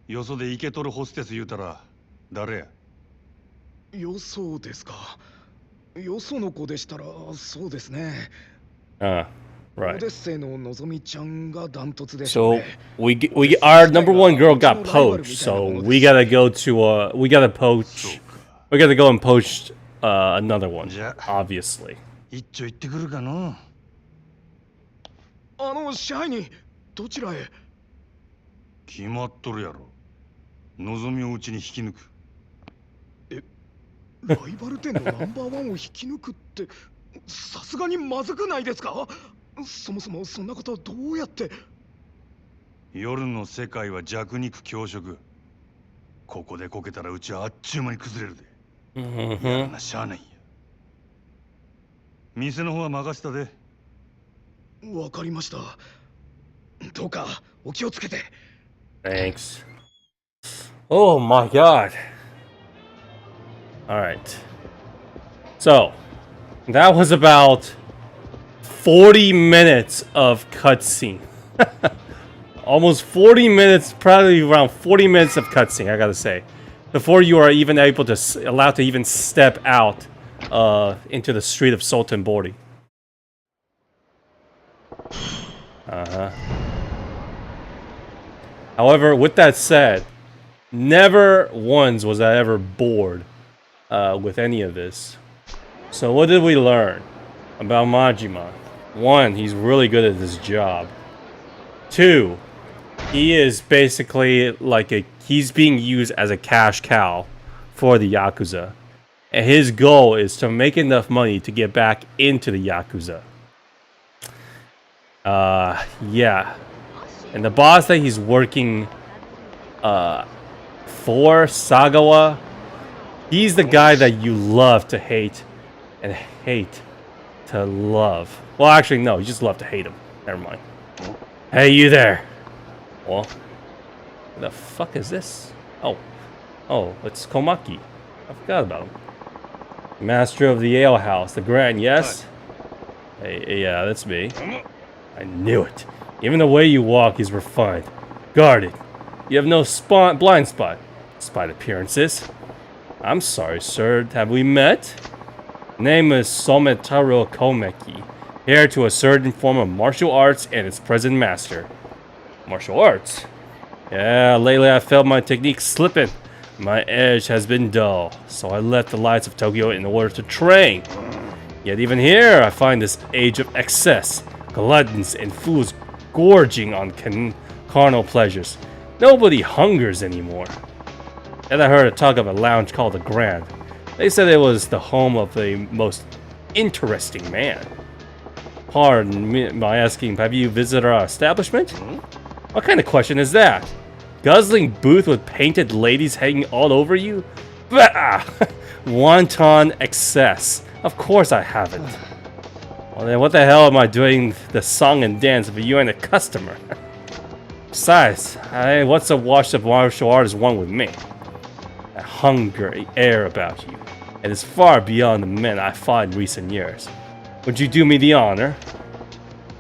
よそでイケとるホステス言うたら誰や？よそですか。よその子でしたらそうですね。オ Right. デッセイののぞみちゃんがダントツでし So ょうね。our number one girl got poached. So we gotta go to we gotta poach. We gotta go and poach another one. Yeah. Obviously. 一丁行ってくるかの。支配人、どちらへ？決まっとるやろ。望みをうちに引き抜く。ライバル店のナンバーワンを引き抜くってさすがにまずくないですか？そもそもそんなことどうやって。夜の世界は弱肉強食。ここでこけたらうちはあっちゅう間に崩れるで。やらなしゃあないんや。店の方は任せたで。わかりました。どうかお気をつけて。 Thanks. Oh my god. Alright. So, that was about 40 minutes of cutscene. Almost 40 minutes, probably around 40 minutes of cutscene, I gotta say. Before you are even able to, allowed to even step out into the street of Sultan Bordi. However, with that said, never once was I ever bored with any of this. So what did we learn about Majima? One, he's really good at his job. Two, he is basically like he's being used as a cash cow for the Yakuza. And his goal is to make enough money to get back into the Yakuza. Yeah. And the boss that he's working for, Sagawa, he's the guy that you love to hate and hate to love. Well, actually, no, you just love to hate him. Never mind. Hey, you there. Well, what the fuck is this? Oh, it's Komaki. I forgot about him. Master of the Ale House, the Grand, yes? Hey, yeah, that's me. I knew it. Even the way you walk is refined. Guarded. You have no blind spot, despite appearances. I'm sorry, sir. Have we met? Name is Sometaro Komeki. Heir to a certain form of martial arts and its present master. Martial arts? Yeah, lately I felt my technique slipping. My edge has been dull, so I left the lights of Tokyo in order to train. Yet even here, I find this age of excess, gluttons and fools gorging on carnal pleasures. Nobody hungers anymore. And I heard a talk of a lounge called the Grand. They said it was the home of the most interesting man. Pardon me by asking, have you visited our establishment? What kind of question is that? Guzzling booth with painted ladies hanging all over you? Bah! Wanton excess. Of course I haven't. Well then what the hell am I doing the song and dance if you ain't a customer? Besides, what's a washed up martial artist want with me? A hungry air about you. It is far beyond the men I fought in recent years. Would you do me the honor?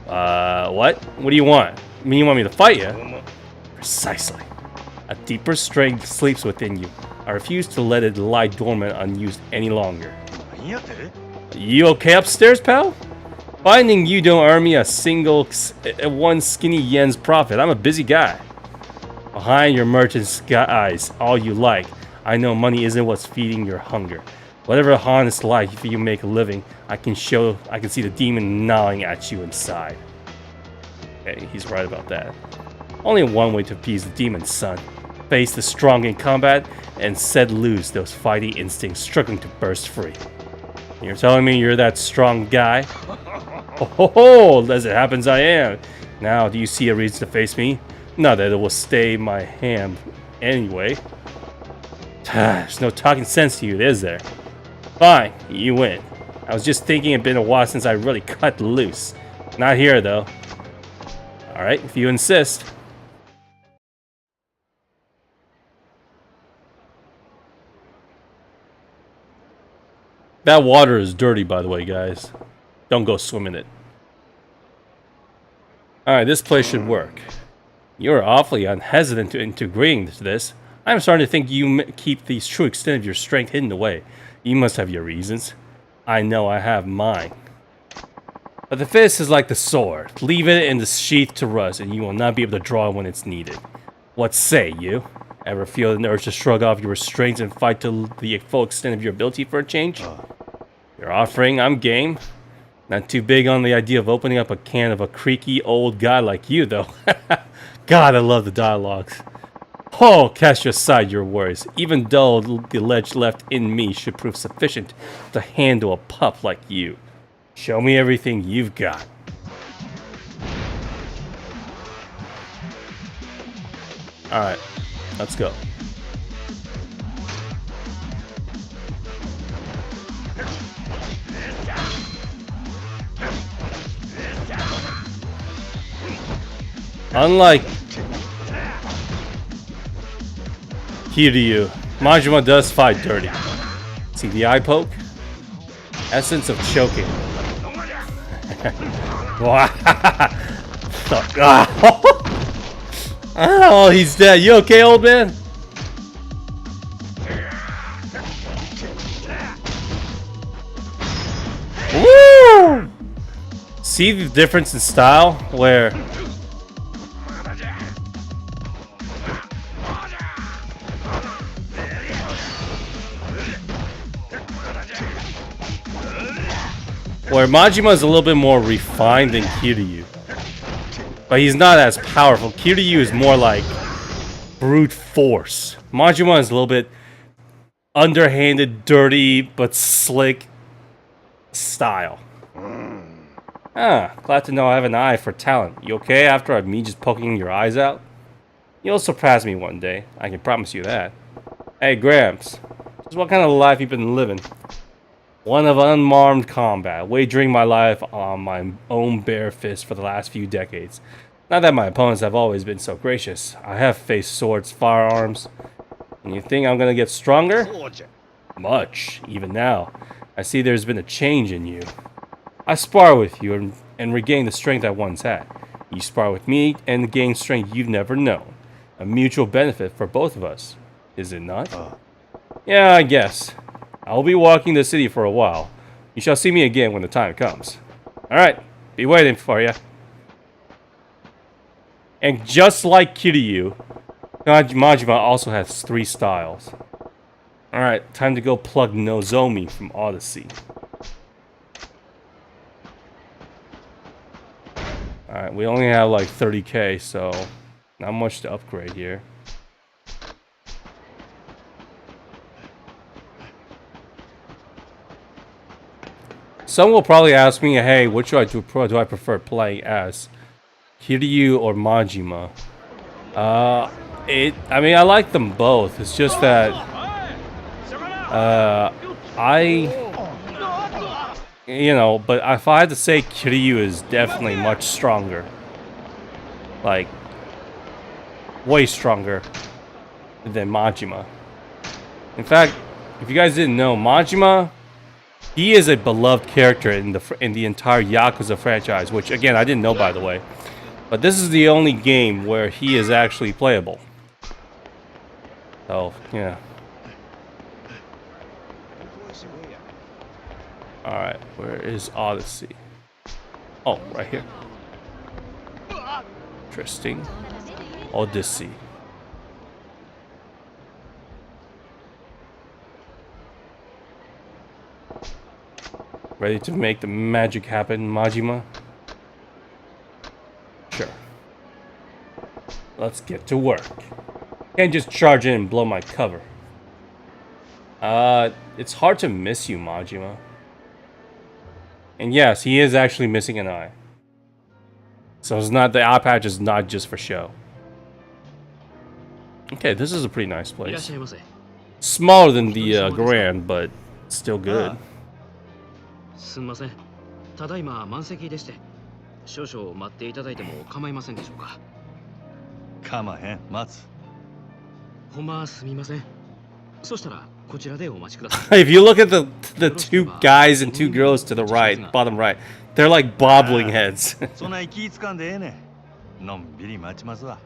What? What do you want? You mean you want me to fight you? Precisely. A deeper strength sleeps within you. I refuse to let it lie dormant unused any longer. You okay upstairs, pal? Finding you don't earn me a single one skinny yen's profit. I'm a busy guy. Behind your merchant's eyes, all you like. I know money isn't what's feeding your hunger. Whatever honest life you make a living, I can see the demon gnawing at you inside. Okay, he's right about that. Only one way to appease the demon, son. Face the strong in combat and set loose those fighting instincts struggling to burst free. You're telling me you're that strong guy? Oh ho ho! As it happens, I am. Now, do you see a reason to face me? Not that it will stay my hand anyway. There's no talking sense to you, is there? Fine, you win. I was just thinking it'd been a while since I really cut loose. Not here, though. Alright, if you insist. That water is dirty, by the way, guys. Don't go swim in it. Alright, this place should work. You're awfully unhesitant to integrating to this. I'm starting to think you keep the true extent of your strength hidden away. You must have your reasons. I know I have mine. But the fist is like the sword. Leave it in the sheath to rust, and you will not be able to draw it when it's needed. What say you? Ever feel an urge to shrug off your restraints and fight to the full extent of your ability for a change? You're offering, I'm game. Not too big on the idea of opening up a can of a creaky old guy like you, though. God, I love the dialogues. Oh, cast aside your worries. Even though the ledge left in me should prove sufficient to handle a pup like you. Show me everything you've got. Alright, let's go. Unlike Kiryu, Majima does fight dirty. See the eye poke? Essence of choking. Oh, he's dead. You okay, old man? Woo! See the difference in style? Where Majima is a little bit more refined than Kiryu. But he's not as powerful. Kiryu is more like brute force. Majima is a little bit underhanded, dirty, but slick style. Glad to know I have an eye for talent. You okay after me just poking your eyes out? You'll surpass me one day. I can promise you that. Hey, Gramps. Just what kind of life you been living? One of unarmed combat, wagering my life on my own bare fist for the last few decades. Not that my opponents have always been so gracious. I have faced swords, firearms. And you think I'm gonna get stronger? Much, even now. I see there's been a change in you. I spar with you and regain the strength I once had. You spar with me and gain strength you've never known. A mutual benefit for both of us. Is it not? Yeah, I guess. I'll be walking the city for a while. You shall see me again when the time comes. Alright, Be waiting for you. And just like Kiryu, Majima also has 3 styles. Alright, time to go plug Nozomi from Odyssey. Alright, we only have like 30k, so not much to upgrade here. Some will probably ask me, hey, which do I prefer playing as? Kiryu or Majima? I mean, I like them both. It's just that you know, but if I had to say, Kiryu is definitely much stronger. Like, way stronger than Majima. In fact, if you guys didn't know, Majima, he is a beloved character in the entire Yakuza franchise, which again I didn't know, by the way. But this is the only game where he is actually playable. So yeah. All right, where is Odyssey? Oh, right here. Interesting. Odyssey. Ready to make the magic happen, Majima? Sure. Let's get to work. Can't just charge in and blow my cover. It's hard to miss you, Majima. And yes, he is actually missing an eye. So it's not, the eye patch is not just for show. Okay, this is a pretty nice place. Smaller than the Grand, but still good. すみません。ただいま満席でして、少々待っていただいても構いませんでしょうか。かまへん、待つ。ほんますみません。そしたらこちらでお待ちください。 If you look at the 2 guys and 2 girls to the right, bottom right, they're like bobbling heads. そんな気使んでええねん。のんびり待ちますわ。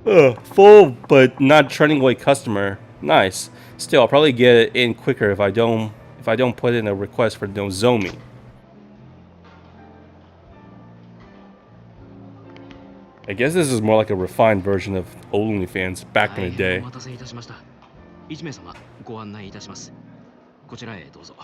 Full but not turning away customer. Nice. Still, I'll probably get it in quicker if I don't put in a request for Nozomi. I guess this is more like a refined version of OnlyFans back in the day. お待たせいたしました。1名様ご案内いたします。こちらへどうぞ。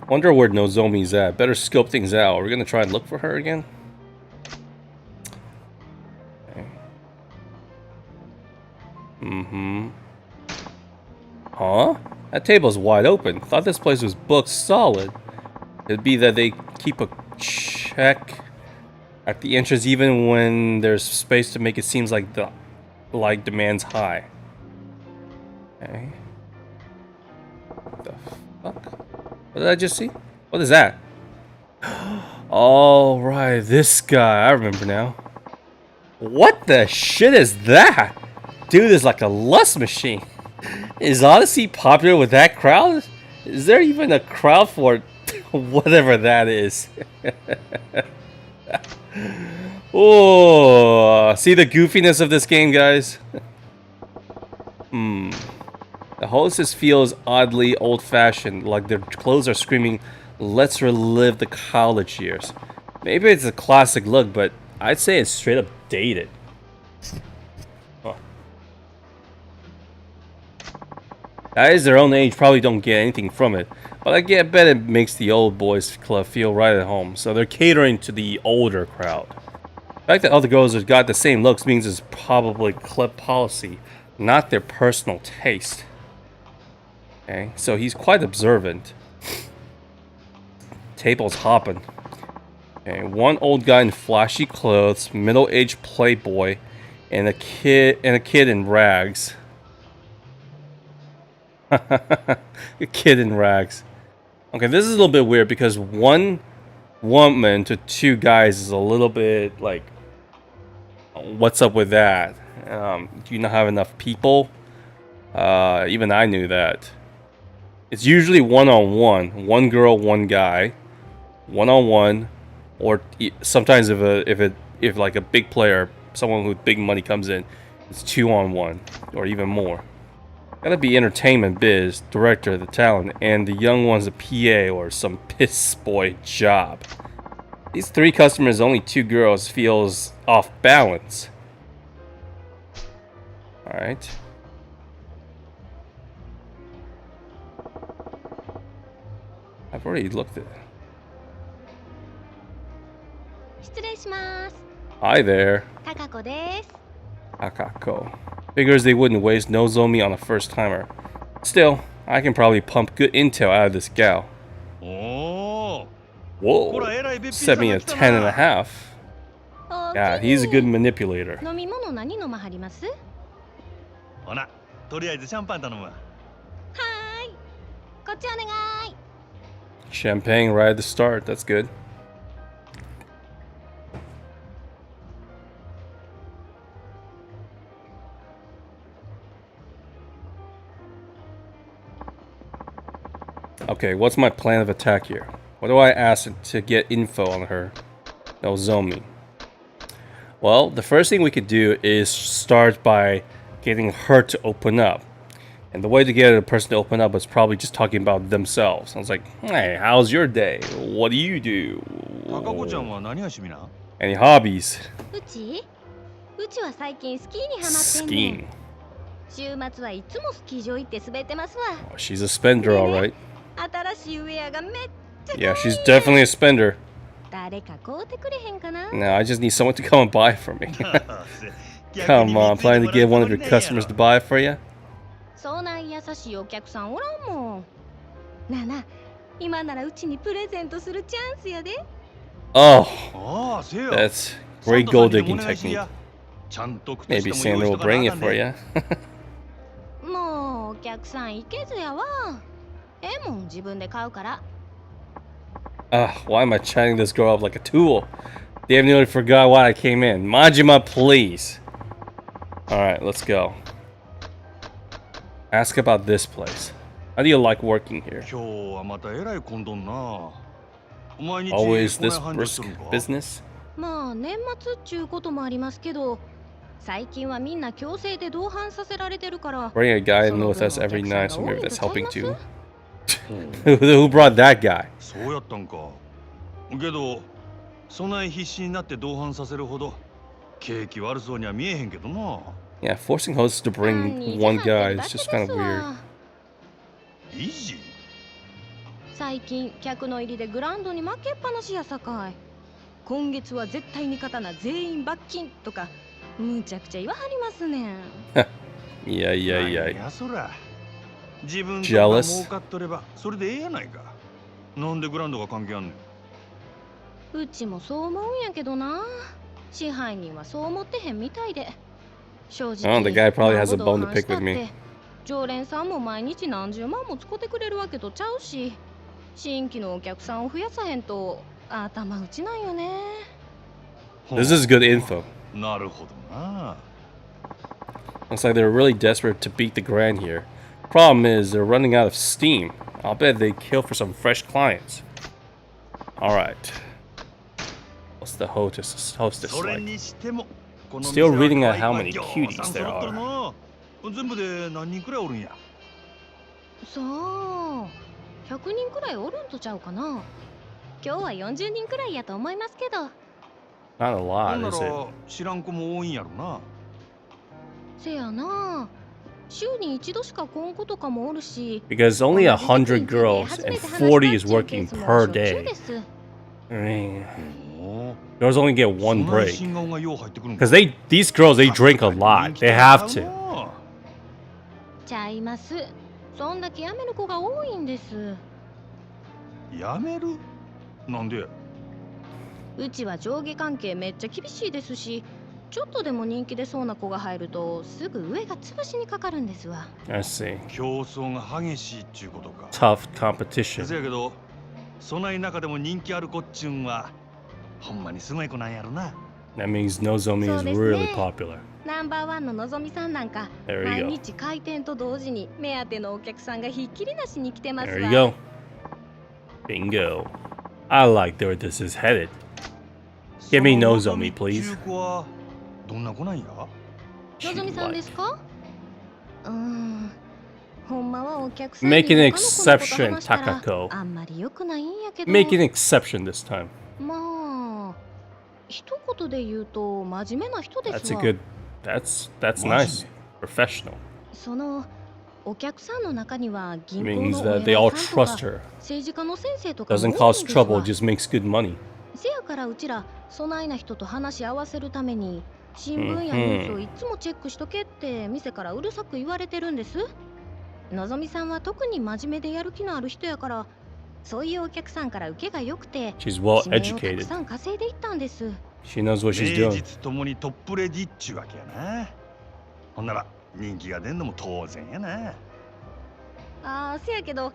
Wonder where Nozomi's at. Better scope things out. Are we gonna try and look for her again? Okay. Huh? That table's wide open. Thought this place was booked solid. It'd be that they keep a check at the entrance even when there's space to make it seems like demand's high. Okay. What the fuck? What did I just see? What is that? Oh, right, this guy. I remember now. What the shit is that? Dude is like a lust machine. Is Odyssey popular with that crowd? Is there even a crowd for whatever that is? Oh, see the goofiness of this game, guys? The hostess feels oddly old-fashioned, like their clothes are screaming, "Let's relive the college years." Maybe it's a classic look, but I'd say it's straight up dated. Huh. Guys their own age probably don't get anything from it, but I bet it makes the old boys club feel right at home, so they're catering to the older crowd. The fact that all the girls have got the same looks means it's probably club policy, not their personal taste. Okay, so he's quite observant. Table's hopping. Okay, one old guy in flashy clothes, middle-aged playboy, and a kid in rags. A kid in rags. Okay, this is a little bit weird because 1 woman to 2 guys is a little bit like, what's up with that? Do you not have enough people? Even I knew that. It's usually one-on-one, one girl, one guy, one-on-one, or sometimes if like a big player, someone with big money comes in, it's 2-on-1 or even more. Gotta be entertainment biz, director, the talent, and the young one's a PA or some piss boy job. These 3 customers, only 2 girls, feels off balance. Alright. I've already looked at it. 失礼します。 Hi there. 高子です。 Akako. Figures they wouldn't waste Nozomi on a first timer. Still, I can probably pump good intel out of this gal. おお Whoa. ほらえらいべっぴん Set さん me が a 来た 10 and な a half. お Yeah, he's a good manipulator. 飲み物何飲まはります？はほなとりあえずシャンパン頼むわーい。こっちお願い。 Champagne right at the start. That's good. Okay, what's my plan of attack here? What do I ask to get info on her? Nozomi. Well, the first thing we could do is start by getting her to open up. And the way to get a person to open up is probably just talking about themselves. I was like, hey, how's your day? What do you do? 高子ちゃんは何が趣味な Any hobbies? うちは最近スキーにハマってんね Skiing. ん。週末はいつもスキー場行って滑ってますわ。 Oh, she's a spender, alright. 新しいウェアがめっちゃ可愛い Yeah, she's definitely a spender. 誰か買うてくれへんかな？ No, I just need someone to come and buy it for me. Come on, planning to get one of your customers to buy it for you? そんな優しいお客さんおらんもん。なあなあ、今ならうちにプレゼントするチャンスやで。 Oh, ああせや that's サン great タさん gold にでも digging お願いし technique. やちゃんと靴下 Maybe も Sandra 用意 will しとかな bring あ it かん for で you. もうお客さんいけずやわ。もん自分で買うから。 Why am I chatting this girl up like a tool? They have nearly forgot why I came in. Majima, please. Alright, let's go. Ask about this place. How do you like working here? 今日はまたえらい混んどんな毎日 Always こない this 繁盛し brisk とるんか business? まあ年末っちゅうこともありますけど、最近はみんな強制で同伴させられてるから。 Bring a guy in その with 分 us every お night, 客 so さんが多 maybe いん that's とちゃい helping ます too. Who brought that guy? そうやったんかけどそない必死になって同伴させるほど景気悪そうには見えへんけどな Yeah, forcing hosts to 単 bring に one 自販 guy 機だ is け just で kind す of weird. わ。維持最近客の入りでグラウンドに負けっぱなしやさかい。今月は絶対に勝たな全員罰金とかむちゃくちゃ言わはりますねん。 Yeah, yeah, い yeah. やそら自分とか Jealous? 儲かっとればそれでええやないかなんでグラウンドが関係あんねんうちもそう思うんやけどな。支配人はそう思ってへんみたいで。正直 Oh, the guy probably has a なんぼ bone 同 to 伴 pick したっ with me. て常連さんも毎日何十万も使ってくれるわけとちゃうし、新規のお客さんを増やさへんと頭打ちなんよね。 This is good info. なるほどな Looks like they're really desperate to beat the grand here. Problem is, they're running out of steam. I'll bet they kill for some fresh clients. Alright. What's the hostess それ like? にしてもこの Still 店 reading は at how 可 many 愛いわ cuties ぎょうさん there 揃っと are. るな全部で何人くらいおるんやさあ、100人くらいおるんとちゃうかな。今日は40人くらいやと思いますけど。 Not a ほ lot, んな is it? ら知らん子も多いんやろなせやな。週に一度しか来ん子とかもおるし。 Because only 100 girls and 40 is working per day. です。 I mean, お girls only get そ one んな break. 新顔がよう入ってくるんか Because these girls, they drink a lot. They have to. ちゃいます。そんだけ辞める子が多いんです。やめるなんでうちは上下関係めっちゃ厳しいですし、ちょっとでも人気出そうな子が入るとすぐ上が潰しにかかるんですわ。 I see. 競争が激しいっちゅうことか Tough せ competition. やけどそない中でも人気ある子っちゅうんはほんまにすごい子なんやろな That means Nozomi is そうですね。 really popular. ナンバーワンののぞみさんなんか There you 毎 go. 日開店と同時に目当てのお客さんがひっきりなしに来てます There わ。 you go. Bingo. I like where this is headed. Give me Nozomi, please. 中古はどんな子なんや？のぞみさんですか？ほんまはお客さん Make に an 他の子のこと exception, 話したら Takako. あんまり良くないんやけど。 Make an exception this time. まあ一言で言うと真面目な人で That's す a わ。 good. That's nice. Professional. そのお客さんの中には銀行 Means のお that they all 偉いさんと trust か her. 政治家の先生とかも多い Doesn't ん cause です trouble, わ。 just makes good money. せやからうちらそないな人と話し合わせるために新聞やニュースをいつもチェックしとけって店からうるさく言われてるんです。のぞみさんは特に真面目でやる気のある人やからそういうお客さんから受けが良くて She's well 指名をたく educated. さん稼いでいったんです。 She knows what she's 名 doing. 実ともにトップレディっちゅうわけやな。ほんなら人気が出んのも当然やな。ああせやけど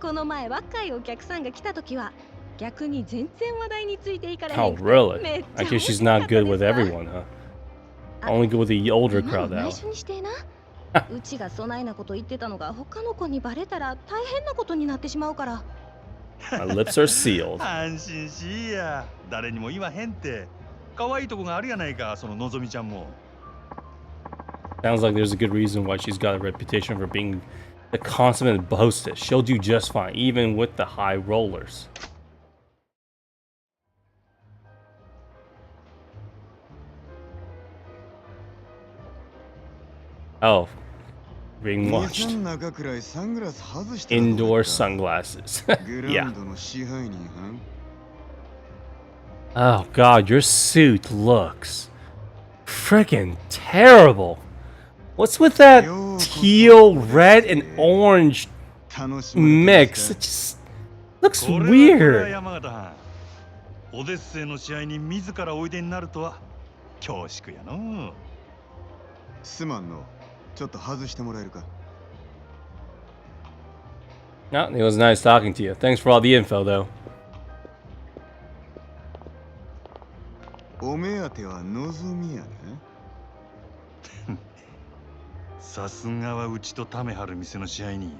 この前若いお客さんが来た時は逆に全然話題についていかれへ Oh, んくて really? めっち I ゃ guess 面 she's 白か not った good で with すわ。 everyone, huh? Only good with the older 今 crowd の now. 内緒にしてな。うちがそないなこと言ってたのが他の子にバレたら大変なことになってしまうから。My lips are sealed. 安心しいや。誰にも言わへんって。可愛いとこがあるやないか、そののぞみちゃんも。 Sounds like there's a good reason why she's got a reputation for being the consummate hostess. She'll do just fine, even with the high rollers. Oh, being watched. Indoor sunglasses. Yeah. Oh god, your suit looks freaking terrible. What's with that teal, red, and orange mix? It just looks これは weird. 山形藩。オデッセイの試合に自らおいでになるとは恐縮やの。すまんの。ちょっと外してもらえるか。 No, it was nice talking to you. Thanks for all the info, though. お目当ては望みやね。さすがはうちとためはる店の支配人や。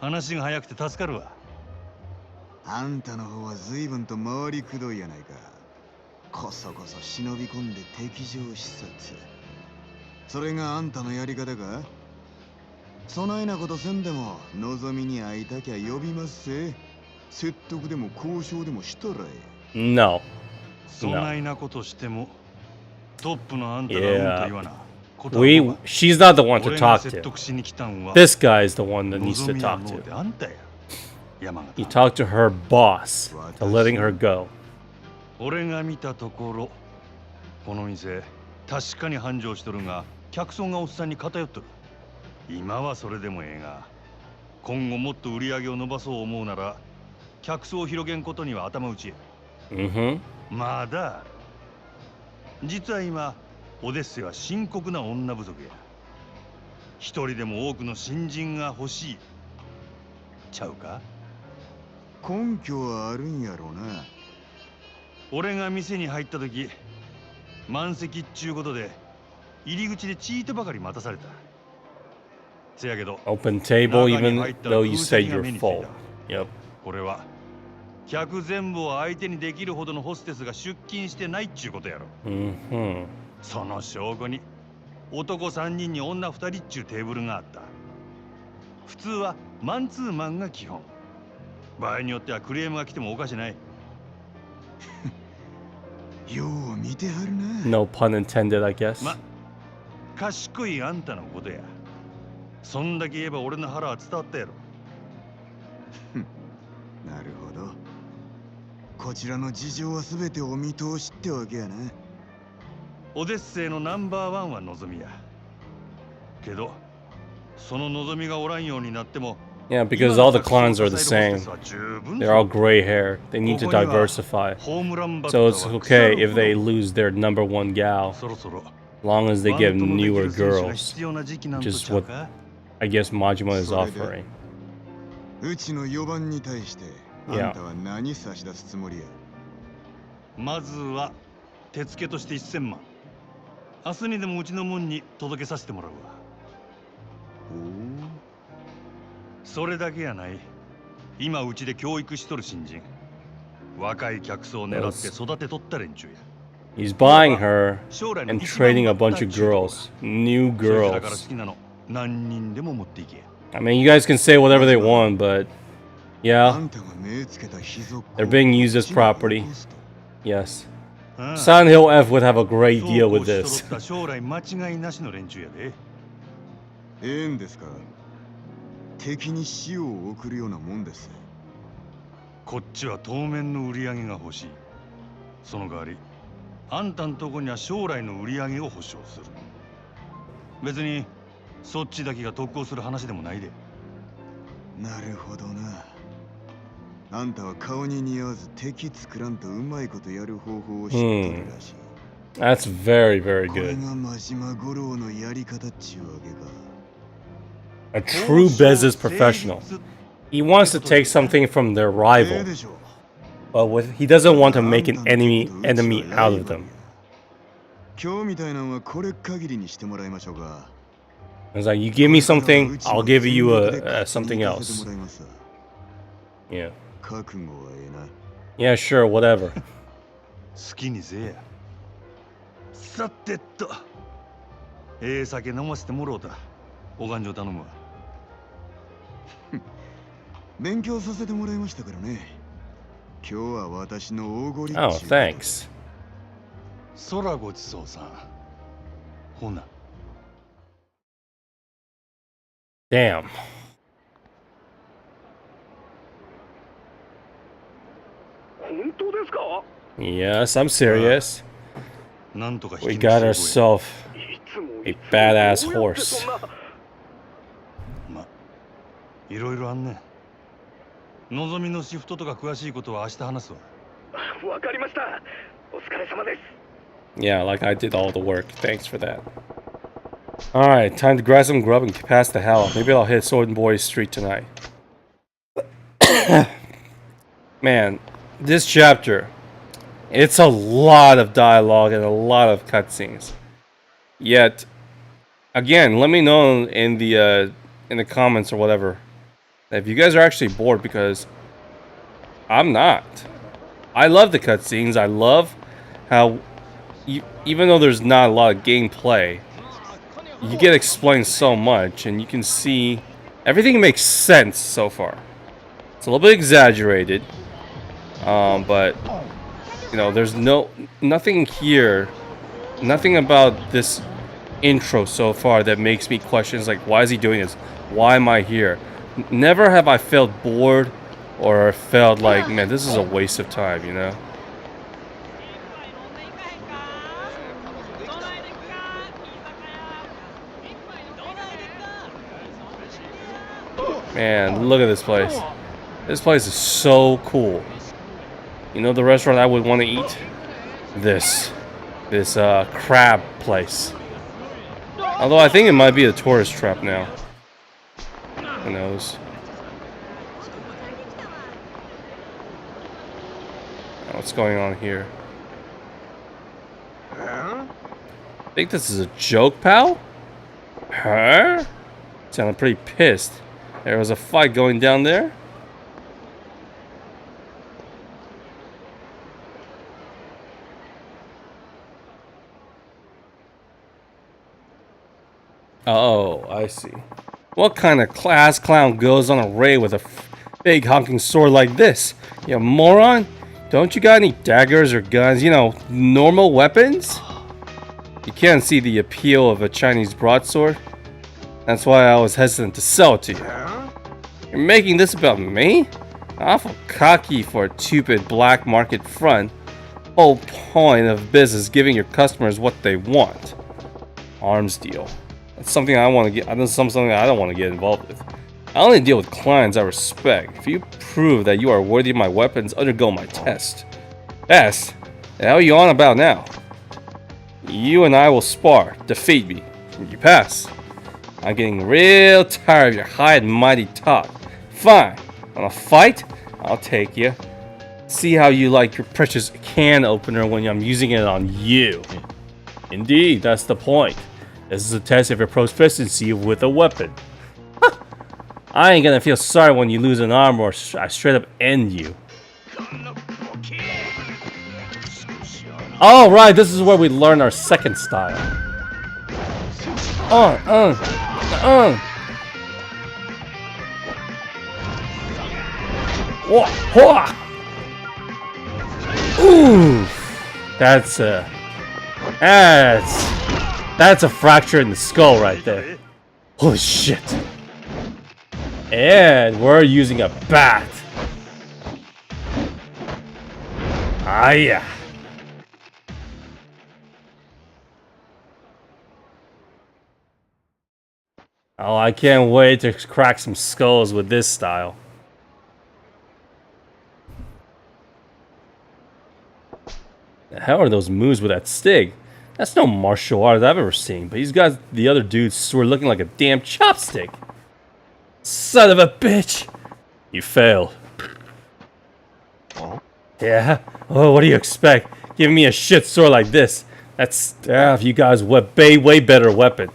話が早くて助かるわ。あんたの方は随分と回りくどいやないか。こそこそ忍び込んで敵情視察。それがあんたのやり方か？そないなことせんでも望みに会いたきゃ呼びますせ。説得でも交渉でもしたらえ。 No. そないなことしてもトップのあんたがうんと言わな。She's not the one to talk to. This guy is the one that needs to talk to. You talk to her boss to letting her go. 俺が見たところ、この店確かに繁盛しとるが、客層がおっさんに偏っとる。今はそれでもええが、今後もっと売り上げを伸ばそう思うなら、客層を広げんことには頭打ち。まだある。実は今、オデッセイは深刻な女不足や。一人でも多くの新人が欲しい。ちゃうか？根拠はあるんやろうな。俺が店に入った時、満席っちゅうことで入り口でチートばかり待たされた。せやけど、 Open table even though you say you're full. Yep. これは客全部を相手にできるほどのホステスが出勤してないっちゅうことやろ。その証拠に男3人に女2人っちゅうテーブルがあった。普通はマンツーマンが基本。場合によってはクレームが来てもおかしない。よう見てはるな。 No pun intended, I guess. ま、賢いあんたのことや。そんだけ言えば俺の腹は伝わったやろ。なるほど。こちらの事情はすべてお見通しってわけやな。オデッセイのナンバーワンは望みや。けど、その望みがおらんようになっても、 Yeah, because all the clowns are the same. They're all gray hair. They need to diversify. So it's okay if they lose their number one gal, as long as they get newer girls, which is what I guess Majima is offering. うちの4番に対してあんたは何差し出すつもりや？まずは手付けとして1000万。明日にでもうちの門に届けさせてもらうわ。それだけやない。今うちで教育しとる新人。若い客層を狙って育てとった連中や。He's buying her and trading a bunch of girls, new だから好 girls. きなの何人でも持っていけ。 I mean, you guys can say whatever they want, but yeah, あんたが目つけた秘蔵庫 they're being used as property. 残すと Yes. ああ Silent Hill F would have a great deal with そうこう this. しとった将来間違いなしの連中やで。ええんですか。敵に死を送るようなもんです。こっちは当面の売り上げが欲しい。その代わり、あんたんとこには将来の売り上げを保証する。別にそっちだけが特攻する話でもないで。なるほどな。あんたは顔に似合わず敵作らんとうまいことやる方法を知ってるらしい。That's very, very これ good. が真島五郎のやり方っちゅうわけか。 A true business professional. He wants to take something from their ええ rival, でしょう。 but he doesn't want to make an enemy out of them. 今日みたいなのはこれ限りにしてもらいましょうか。 It's like, you give me something, I'll give you something else. Yeah. 覚悟はええ Yeah, な。sure, whatever. 好きにせえや。さてと。酒飲ませてもろうた。お勘定頼むわ。勉強させてもらいましたからね。今日は私の大ごりっちゅう Oh, thanks. 空ごちそうさん。ほな。Damn. 本当ですか？ Yes, I'm serious. なんとか We got ourselves いつも a badass どうやって horse. そんなま、いろいろあんねん。のぞみのシフトとか詳しいことは明日話すわ。わかりました。お疲れ様です。 Yeah, like I did all the work. Thanks for that. Alright, time to grab some grub and pass the hell. Maybe I'll hit Sword and Boy Street tonight. Man, this chapter, it's a lot of dialogue and a lot of cutscenes. Yet, again, let me know in the comments or whatever if you guys are actually bored, because I'm not. I love the cutscenes. I love how, even though there's not a lot of gameplay, you get explained so much, and you can see everything makes sense so far. It's a little bit exaggerated, but you know, there's nothing here, nothing about this intro so far that makes me question, like, why is he doing this? Why am I here? Never have I felt bored or felt like, man, this is a waste of time, you know? Man, look at this place. This place is so cool. You know the restaurant I would want to eat? This crab place. Although I think it might be a tourist trap now. Who knows? What's going on here? I think this is a joke, pal? Huh? Sounded pretty pissed. There was a fight going down there? Oh, I see. What kind of class clown goes on a raid with a big honking sword like this? You moron? Don't you got any daggers or guns? You know, normal weapons? You can't see the appeal of a Chinese broadsword. That's why I was hesitant to sell it to you. You're making this about me? Awful cocky for a stupid black market front. Whole point of business is giving your customers what they want. Arms deal. That's something I want to get. That's something I don't want to get involved with. I only deal with clients I respect. If you prove that you are worthy of my weapons, undergo my test. Test? The hell are you on about now? You and I will spar. Defeat me. You pass. I'm getting real tired of your high and mighty talk. Fine. Want to fight? I'll take you. See how you like your precious can opener when I'm using it on you. Indeed, that's the point. This is a test of your proficiency with a weapon. I ain't gonna feel sorry when you lose an arm or I straight up end you. Alright, this is where we learn our second style. Ooh, that's a fracture in the skull right there. Holy shit. And we're using a bat. Ah, yeah. Oh, I can't wait to crack some skulls with this style. The hell are those moves with that stick? That's no martial art I've ever seen, but he's got the other dudes who are looking like a damn chopstick. Son of a bitch! You failed. Yeah? Oh, what do you expect? Giving me a shit sword like this. That's you guys way better weapon.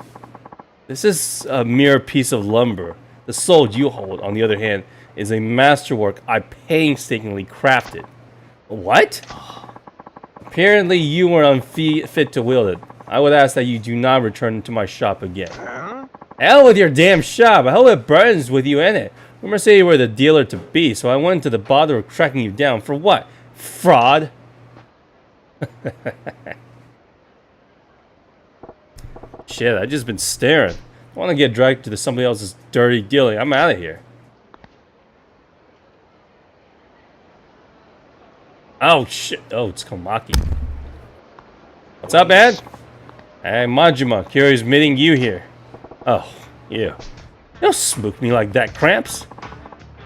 This is a mere piece of lumber. The sword you hold, on the other hand, is a masterwork I painstakingly crafted. What? Apparently you were unfit to wield it. I would ask that you do not return to my shop again. Hell with your damn shop. I hope it burns with you in it. Rumors say you were the dealer to be, so I went to the bother of tracking you down. For what? Fraud? Shit, I just been staring. I want to get dragged to somebody else's dirty dealing. I'm out of here. Oh shit! Oh, it's Komaki. What's up, man? Hey, Majima. Curious meeting you here. Oh, you. Don't spook me like that, Cramps.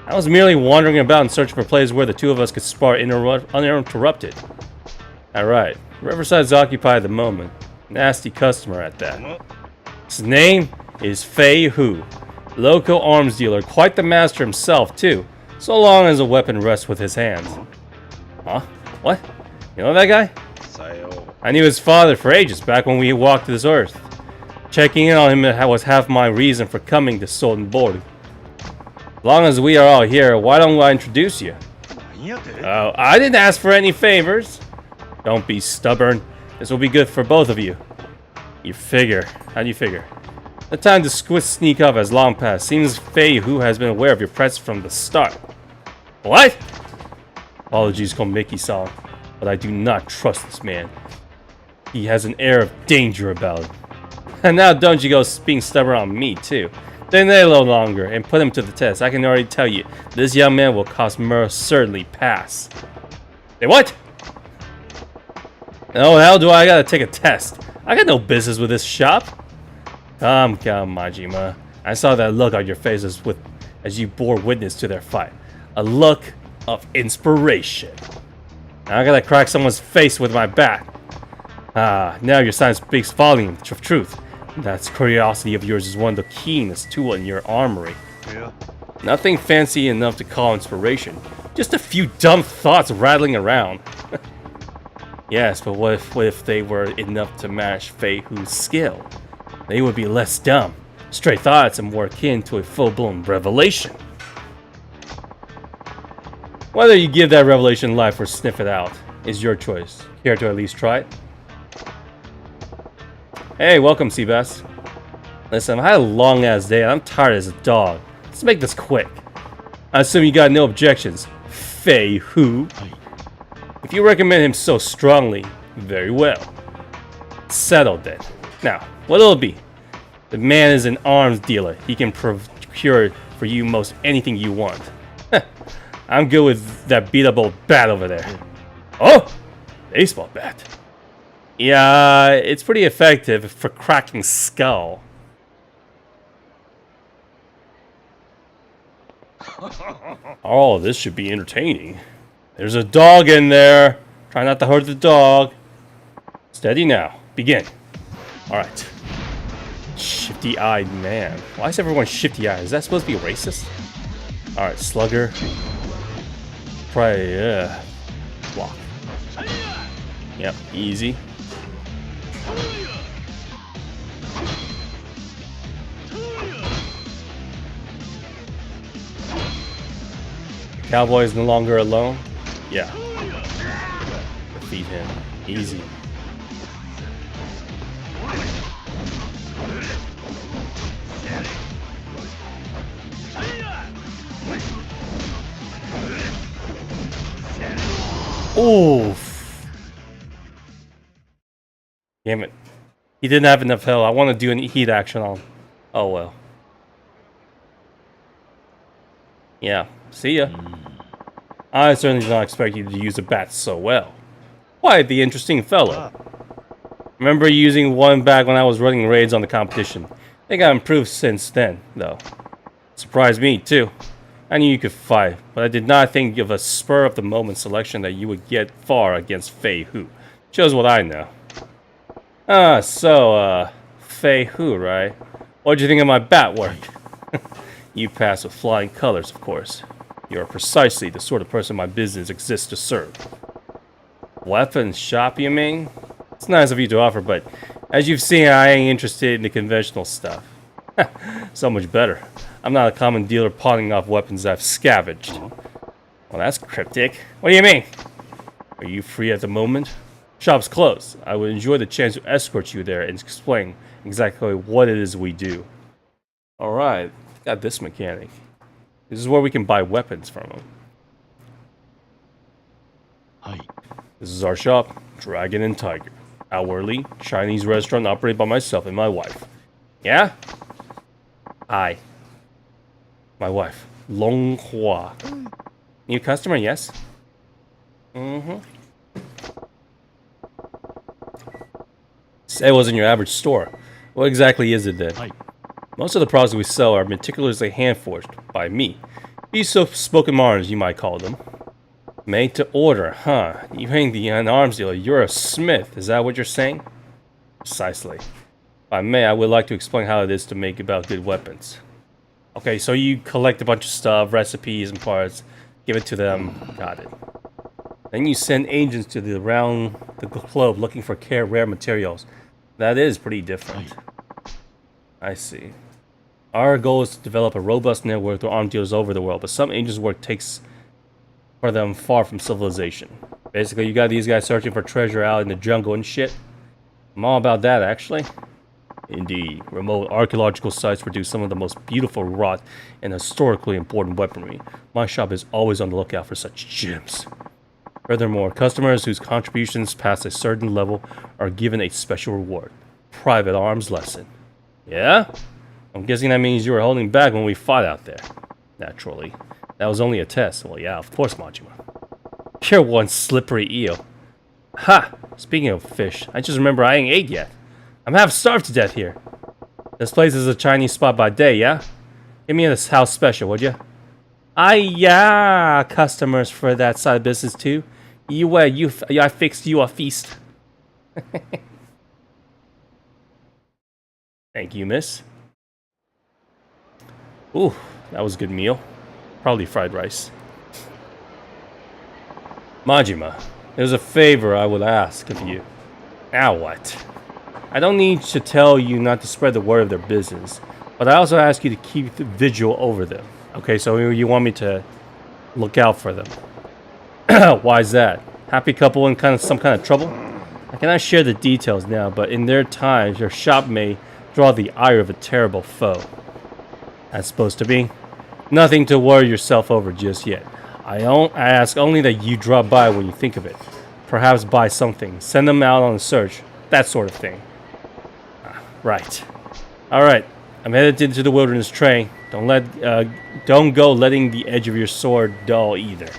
I was merely wandering about in search for a place where the two of us could spar uninterrupted. Alright, Riverside's occupied at the moment. Nasty customer at that. His name is Fei Hu. Local arms dealer, quite the master himself too, so long as a weapon rests with his hands. Huh? What? You know that guy? I knew his father for ages, back when we walked this earth. Checking in on him was half my reason for coming to Sultan Board. As long as we are all here, why don't I introduce you? Oh, I didn't ask for any favors. Don't be stubborn. This will be good for both of you. You figure. How do you figure? The time to sneak off has long passed. Seems Fei Hu has been aware of your presence from the start. What? Apologies, Komiki-san, but I do not trust this man. He has an air of danger about him. And now don't you go being stubborn on me, too. Then they no longer, and put him to the test. I can already tell you, this young man will most certainly pass. Say what? Oh, hell do I gotta take a test? I got no business with this shop. Come, Majima. I saw that look on your face as you bore witness to their fight. A look of inspiration. Now I gotta crack someone's face with my bat. Ah, now your sign speaks volumes of truth. That curiosity of yours is one of the keenest tools in your armory. Yeah. Nothing fancy enough to call inspiration. Just a few dumb thoughts rattling around. Yes, but what if they were enough to match Fei Hu's skill? They would be less dumb. Stray thoughts and more akin to a full-blown revelation. Whether you give that revelation life or sniff it out is your choice. Care to at least try it? Hey, welcome, Seabass. Listen, I've had a long-ass day and I'm tired as a dog. Let's make this quick. I assume you got no objections, Fei Hu. If you recommend him so strongly, very well. Settled then. Now, what'll it be? The man is an arms dealer. He can procure for you most anything you want. I'm good with that beat-up old bat over there. Oh! Baseball bat. Yeah, it's pretty effective for cracking skull. Oh, this should be entertaining. There's a dog in there. Try not to hurt the dog. Steady now. Begin. Alright. Shifty-eyed man. Why is everyone shifty-eyed? Is that supposed to be racist? Alright, slugger. Probably, Walk. Yep, easy. Cowboy is no longer alone. Yeah. Defeat him. Easy. Oof. Damn it. He didn't have enough health. I want to do an heat action on him. Oh well. Yeah. See ya. I certainly did not expect you to use the bat so well. Quite the interesting fellow. Remember using one back when I was running raids on the competition. I think I've improved since then, though. Surprised me, too. I knew you could fight, but I did not think of a spur-of-the-moment selection that you would get far against Fei Hu. Shows what I know. Fei Hu, right? What'd you think of my bat work? You passed with flying colors, of course. You're precisely the sort of person my business exists to serve. Weapons shop, you mean? It's nice of you to offer, but as you've seen, I ain't interested in the conventional stuff. So much better. I'm not a common dealer pawning off weapons I've scavenged. Well, that's cryptic. What do you mean? Are you free at the moment? Shop's closed. I would enjoy the chance to escort you there and explain exactly what it is we do. Alright, got this mechanic. This is where we can buy weapons from him. Hi. This is our shop, Dragon and Tiger. Hourly, Chinese restaurant operated by myself and my wife. Yeah? Hi. My wife, Long Hua. New customer, yes? Mm-hmm. Say it wasn't your average store. What exactly is it then? Hi. Most of the products we sell are meticulously hand-forged by me. These spoken arms, you might call them. Made to order, huh? You ain't an arms dealer, you're a smith. Is that what you're saying? Precisely. If I may, I would like to explain how it is to make about good weapons. Okay, so you collect a bunch of stuff, recipes and parts, give it to them. Got it. Then you send agents to around the globe looking for rare materials. That is pretty different. I see. Our goal is to develop a robust network of arms dealers over the world, but some agents' work takes for them far from civilization. Basically, you got these guys searching for treasure out in the jungle and shit. I'm all about that, actually. Indeed, remote archaeological sites produce some of the most beautiful wrought and historically important weaponry. My shop is always on the lookout for such gems. Furthermore, customers whose contributions pass a certain level are given a special reward. Private arms lesson. Yeah? I'm guessing that means you were holding back when we fought out there. Naturally. That was only a test. Well, yeah, of course, Majima. You're one slippery eel. Ha! Speaking of fish, I just remember I ain't ate yet. I'm half starved to death here. This place is a Chinese spot by day, yeah? Give me this house special, would you? Yeah, customers for that side of business too. I fixed you a feast. Thank you, miss. Ooh, that was a good meal. Probably fried rice. Majima, there's a favor I would ask of you. Now what? I don't need to tell you not to spread the word of their business, but I also ask you to keep the vigil over them. Okay, so you want me to look out for them. Why is that? Happy couple in some kind of trouble? I cannot share the details now, but in their times, your shop may draw the ire of a terrible foe. That's supposed to be. Nothing to worry yourself over just yet. I ask only that you drop by when you think of it. Perhaps buy something. Send them out on a search. That sort of thing. Right. Alright. I'm headed into the wilderness train. Don't go letting the edge of your sword dull either.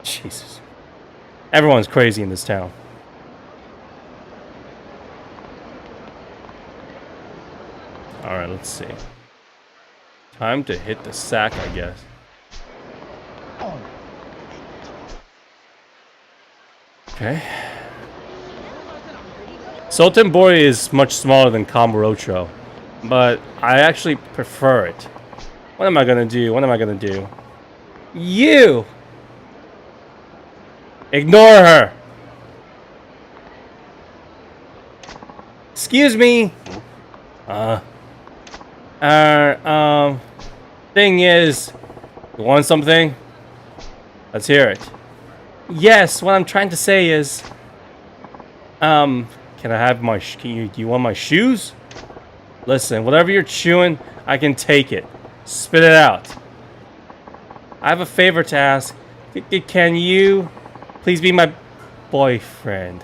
Jesus. Everyone's crazy in this town. Alright, let's see. Time to hit the sack, I guess. Okay. Sultan Bori is much smaller than Kamurocho, but I actually prefer it. What am I gonna do? What am I gonna do? You! Ignore her. Excuse me. Thing is, you want something? Let's hear it. Yes, what I'm trying to say is, can I have my, do you want my shoes? Listen, whatever you're chewing, I can take it. Spit it out. I have a favor to ask. Can you please be my boyfriend?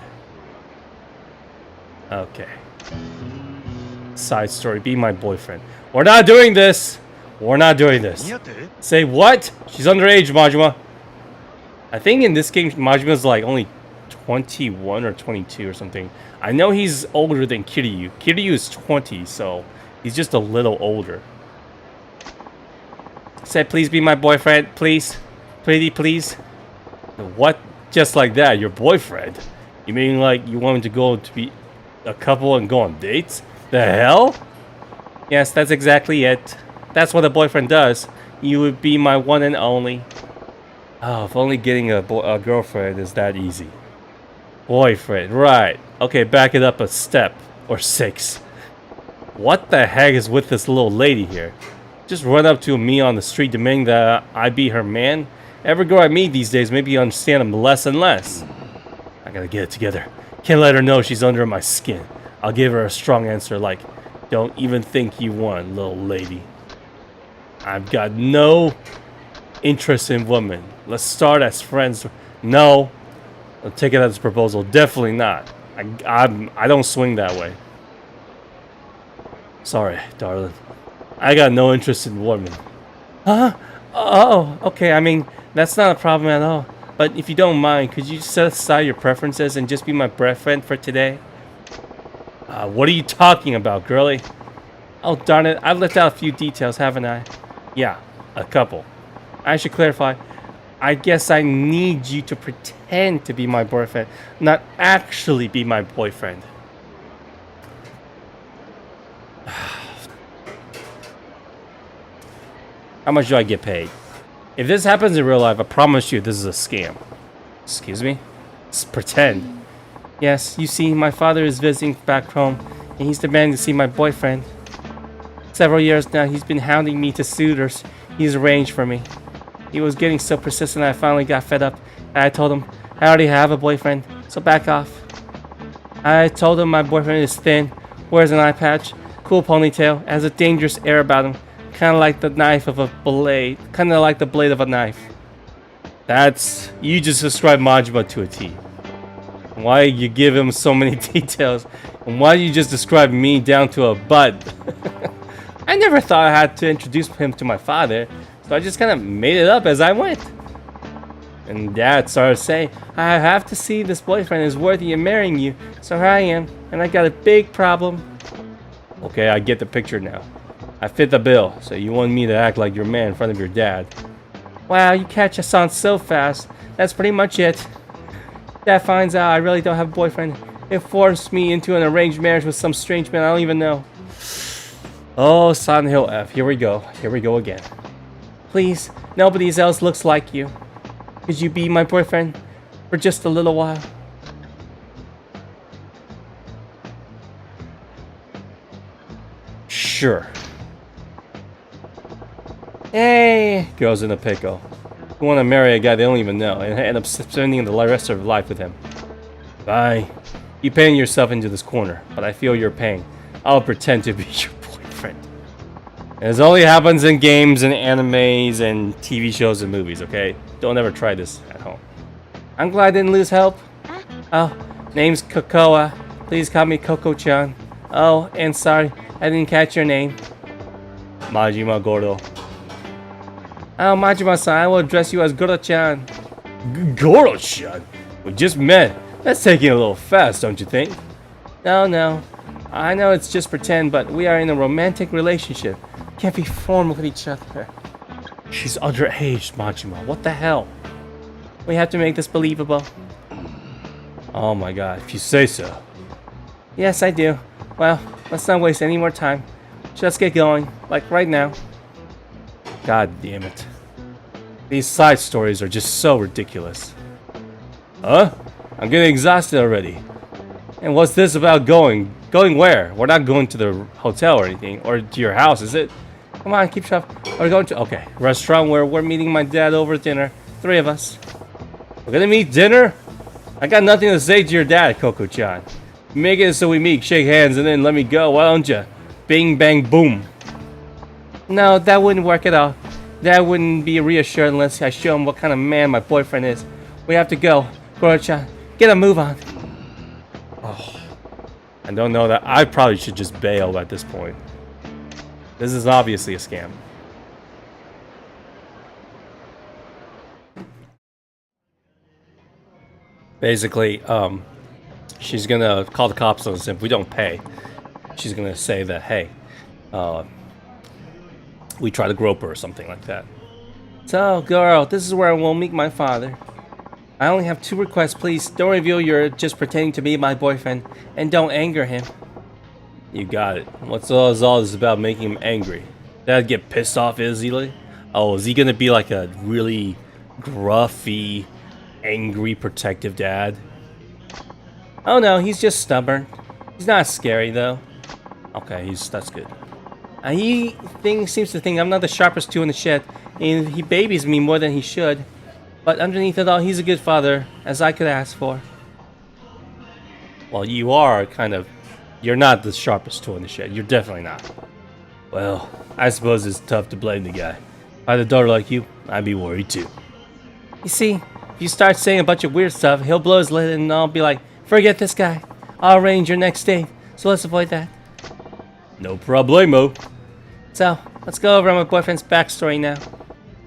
Okay. Side story, be my boyfriend. We're not doing this. We're not doing this. Say what? She's underage, Majima. I think in this game, Majima's like only 21 or 22 or something. I know he's older than Kiryu. Kiryu is 20, so he's just a little older. Say, please be my boyfriend, please. Pretty, please. What? Just like that, your boyfriend? You mean like you want him to go to be a couple and go on dates? The hell? Yes, that's exactly it. That's what a boyfriend does. You would be my one and only. Oh, if only getting a girlfriend is that easy. Boyfriend, right. Okay, back it up a step. Or 6. What the heck is with this little lady here? Just run up to me on the street demanding that I be her man? Every girl I meet these days, maybe you understand them less and less. I gotta get it together. Can't let her know she's under my skin. I'll give her a strong answer like, don't even think you won, little lady. I've got no interest in women. Let's start as friends. No. I'll take it as a proposal. Definitely not. I don't swing that way. Sorry, darling. I got no interest in women. Huh? Oh, okay. I mean, that's not a problem at all. But if you don't mind, could you set aside your preferences and just be my boyfriend for today? What are you talking about, girlie? Oh, darn it. I've left out a few details, haven't I? Yeah, a couple. I should clarify. I guess I need you to pretend to be my boyfriend, not actually be my boyfriend. How much do I get paid? If this happens in real life, I promise you this is a scam. Excuse me? It's pretend. Yes, you see, my father is visiting back home, and he's demanding to see my boyfriend. Several years now, he's been hounding me to suitors he's arranged for me. He was getting so persistent I finally got fed up, and I told him I already have a boyfriend, so back off. I told him my boyfriend is thin, wears an eye patch, cool ponytail, has a dangerous air about him, kind of like the knife of a blade, kind of like the blade of a knife. That's, you just described Majima to a T. Why you give him so many details, and why you just describe me down to a bud? I never thought I had to introduce him to my father, so I just kind of made it up as I went. And Dad started to say, I have to see this boyfriend is worthy of marrying you, so here I am, and I got a big problem. Okay, I get the picture now. I fit the bill, so you want me to act like your man in front of your dad. Wow, you catch us on so fast. That's pretty much it. Dad finds out I really don't have a boyfriend. It forced me into an arranged marriage with some strange man I don't even know. Oh, Silent Hill F. Here we go. Here we go again. Please, nobody else looks like you. Could you be my boyfriend for just a little while? Sure. Hey, girls in a pickle. You want to marry a guy they don't even know and end up spending the rest of their life with him. Bye. You're painting yourself into this corner, but I feel your pain. I'll pretend to be your boyfriend. It only happens in games and animes and TV shows and movies, okay? Don't ever try this at home. I'm glad I didn't lose help. Oh, name's Kokoa. Please call me Coco-chan. Oh, and sorry, I didn't catch your name. Majima Goro. Oh, Majima-san, I will address you as Goro-chan. Goro-chan? We just met. That's taking a little fast, don't you think? No. I know it's just pretend, but we are in a romantic relationship. Can't be formal with each other. She's underage, Majima. What the hell? We have to make this believable. Oh my god, if you say so. Yes, I do. Well, let's not waste any more time. Just get going, like right now. God damn it. These side stories are just so ridiculous. Huh? I'm getting exhausted already. And what's this about going? Going where? We're not going to the hotel or anything. Or to your house, is it? Come on, keep track. We're going to... Okay. Restaurant where we're meeting my dad over dinner. 3 of us. We're gonna meet dinner? I got nothing to say to your dad, Coco-chan. Make it so we meet, shake hands, and then let me go. Why don't you? Bing, bang, boom. No, that wouldn't work at all. That wouldn't be reassured unless I show him what kind of man my boyfriend is. We have to go. Goro-chan, get a move on. Oh, I don't know that. I probably should just bail at this point. This is obviously a scam. Basically, she's gonna call the cops on us if we don't pay. She's gonna say that, hey, we try to grope her or something like that. So, girl, this is where I will meet my father. I only have 2 requests, please. Don't reveal you're just pretending to be my boyfriend, and don't anger him. You got it. What's all this about making him angry? Dad get pissed off easily? Oh, is he gonna be like a really gruffy, angry, protective dad? Oh no, he's just stubborn. He's not scary though. Okay, that's good. He seems to think I'm not the sharpest tool in the shed, and he babies me more than he should. But underneath it all, he's a good father, as I could ask for. Well, you are kind of... You're not the sharpest tool in the shed. You're definitely not. Well, I suppose it's tough to blame the guy. If I had a daughter like you, I'd be worried too. You see, if you start saying a bunch of weird stuff, he'll blow his lid and I'll be like, forget this guy. I'll arrange your next date, so let's avoid that. No problemo. So, let's go over my boyfriend's backstory now.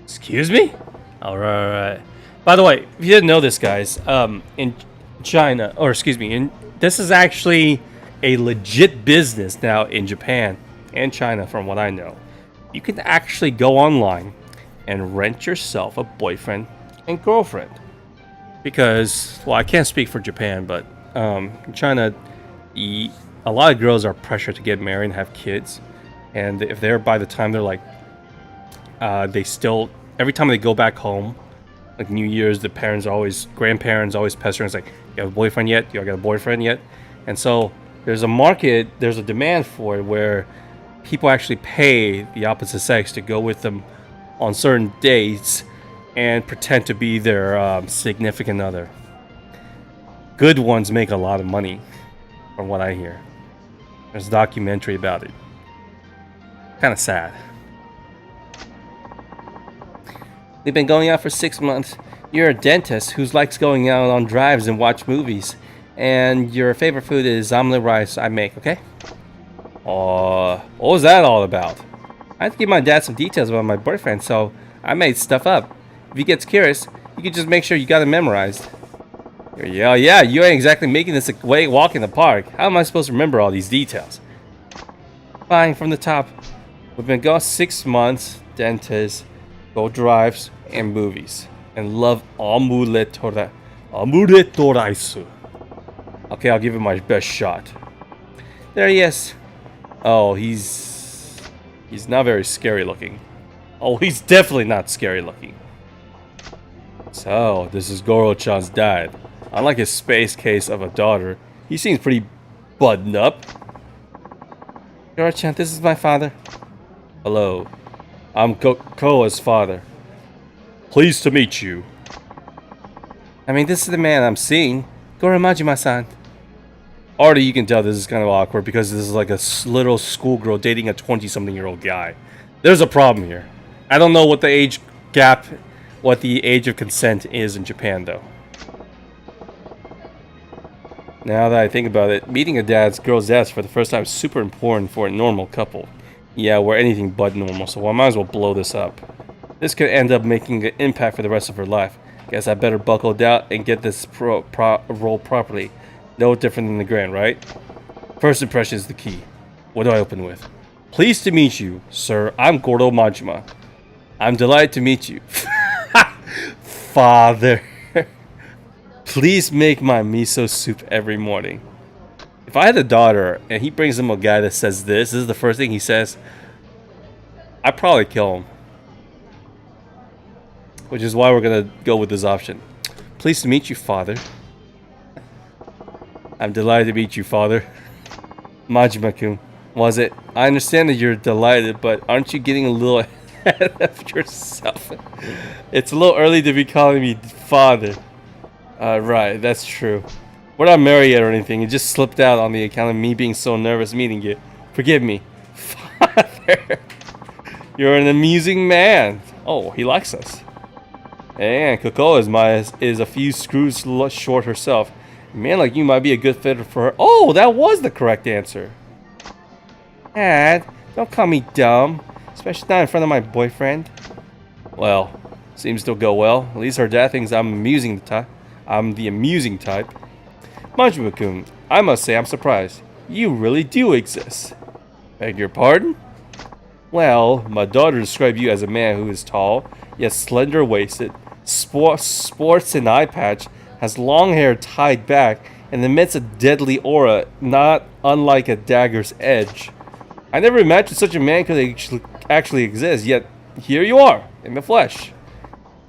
Excuse me? Alright. By the way, if you didn't know this, guys, in China, or excuse me, this is actually a legit business now in Japan and China, from what I know. You can actually go online and rent yourself a boyfriend and girlfriend. Because, well, I can't speak for Japan, but in China, a lot of girls are pressured to get married and have kids. And if they're, by the time they're like, they still, every time they go back home, like New Year's, the grandparents always pestering. It's like, you have a boyfriend yet? You got a boyfriend yet? And so there's a market, there's a demand for it where people actually pay the opposite sex to go with them on certain dates and pretend to be their significant other. Good ones make a lot of money, from what I hear. There's a documentary about it. Kind of sad. We've been going out for 6 months. You're a dentist who likes going out on drives and watch movies. And your favorite food is omelet rice I make, okay? What was that all about? I had to give my dad some details about my boyfriend, so I made stuff up. If he gets curious, you can just make sure you got it memorized. Yeah, you ain't exactly making this a walk in the park. How am I supposed to remember all these details? Fine, from the top. We've been going 6 months, dentist, go drives, and movies. And love omelette rice. Okay, I'll give it my best shot. There he is. Oh, he's not very scary looking. Oh, he's definitely not scary looking. So, this is Goro-chan's dad. Unlike his space case of a daughter, he seems pretty buttoned up. Goro-chan, this is my father. Hello. I'm Koa's father. Pleased to meet you. I mean, this is the man I'm seeing. Goro Majima-san. Already you can tell this is kind of awkward because this is like a little schoolgirl dating a 20-something-year-old guy. There's a problem here. I don't know what the age gap, what the age of consent is in Japan, though. Now that I think about it, meeting a girl's dad for the first time is super important for a normal couple. Yeah, we're anything but normal, so I might as well blow this up. This could end up making an impact for the rest of her life. Guess I better buckle down and get this role properly. No different than the Grand, right? First impression is the key. What do I open with? Pleased to meet you, sir. I'm Goro Majima. I'm delighted to meet you. Father. Please make my miso soup every morning. If I had a daughter and he brings him a guy that says this is the first thing he says, I'd probably kill him. Which is why we're gonna go with this option. Pleased to meet you, father. I'm delighted to meet you, father. Majima-kun, was it? I understand that you're delighted, but aren't you getting a little ahead of yourself? It's a little early to be calling me father. Right, that's true. We're not married yet or anything. It just slipped out on the account of me being so nervous meeting you. Forgive me. Father, you're an amusing man. Oh, he likes us. And Coco is a few screws short herself. A man like you might be a good fit for her. Oh, that was the correct answer. Dad, don't call me dumb. Especially not in front of my boyfriend. Well, seems to go well. At least her dad thinks I'm amusing type. I'm the amusing type. Majima-kun, I must say I'm surprised. You really do exist. Beg your pardon? Well, my daughter described you as a man who is tall, yet slender-waisted, sports an eye patch, has long hair tied back, and emits a deadly aura not unlike a dagger's edge. I never imagined such a man could actually exist, yet here you are, in the flesh.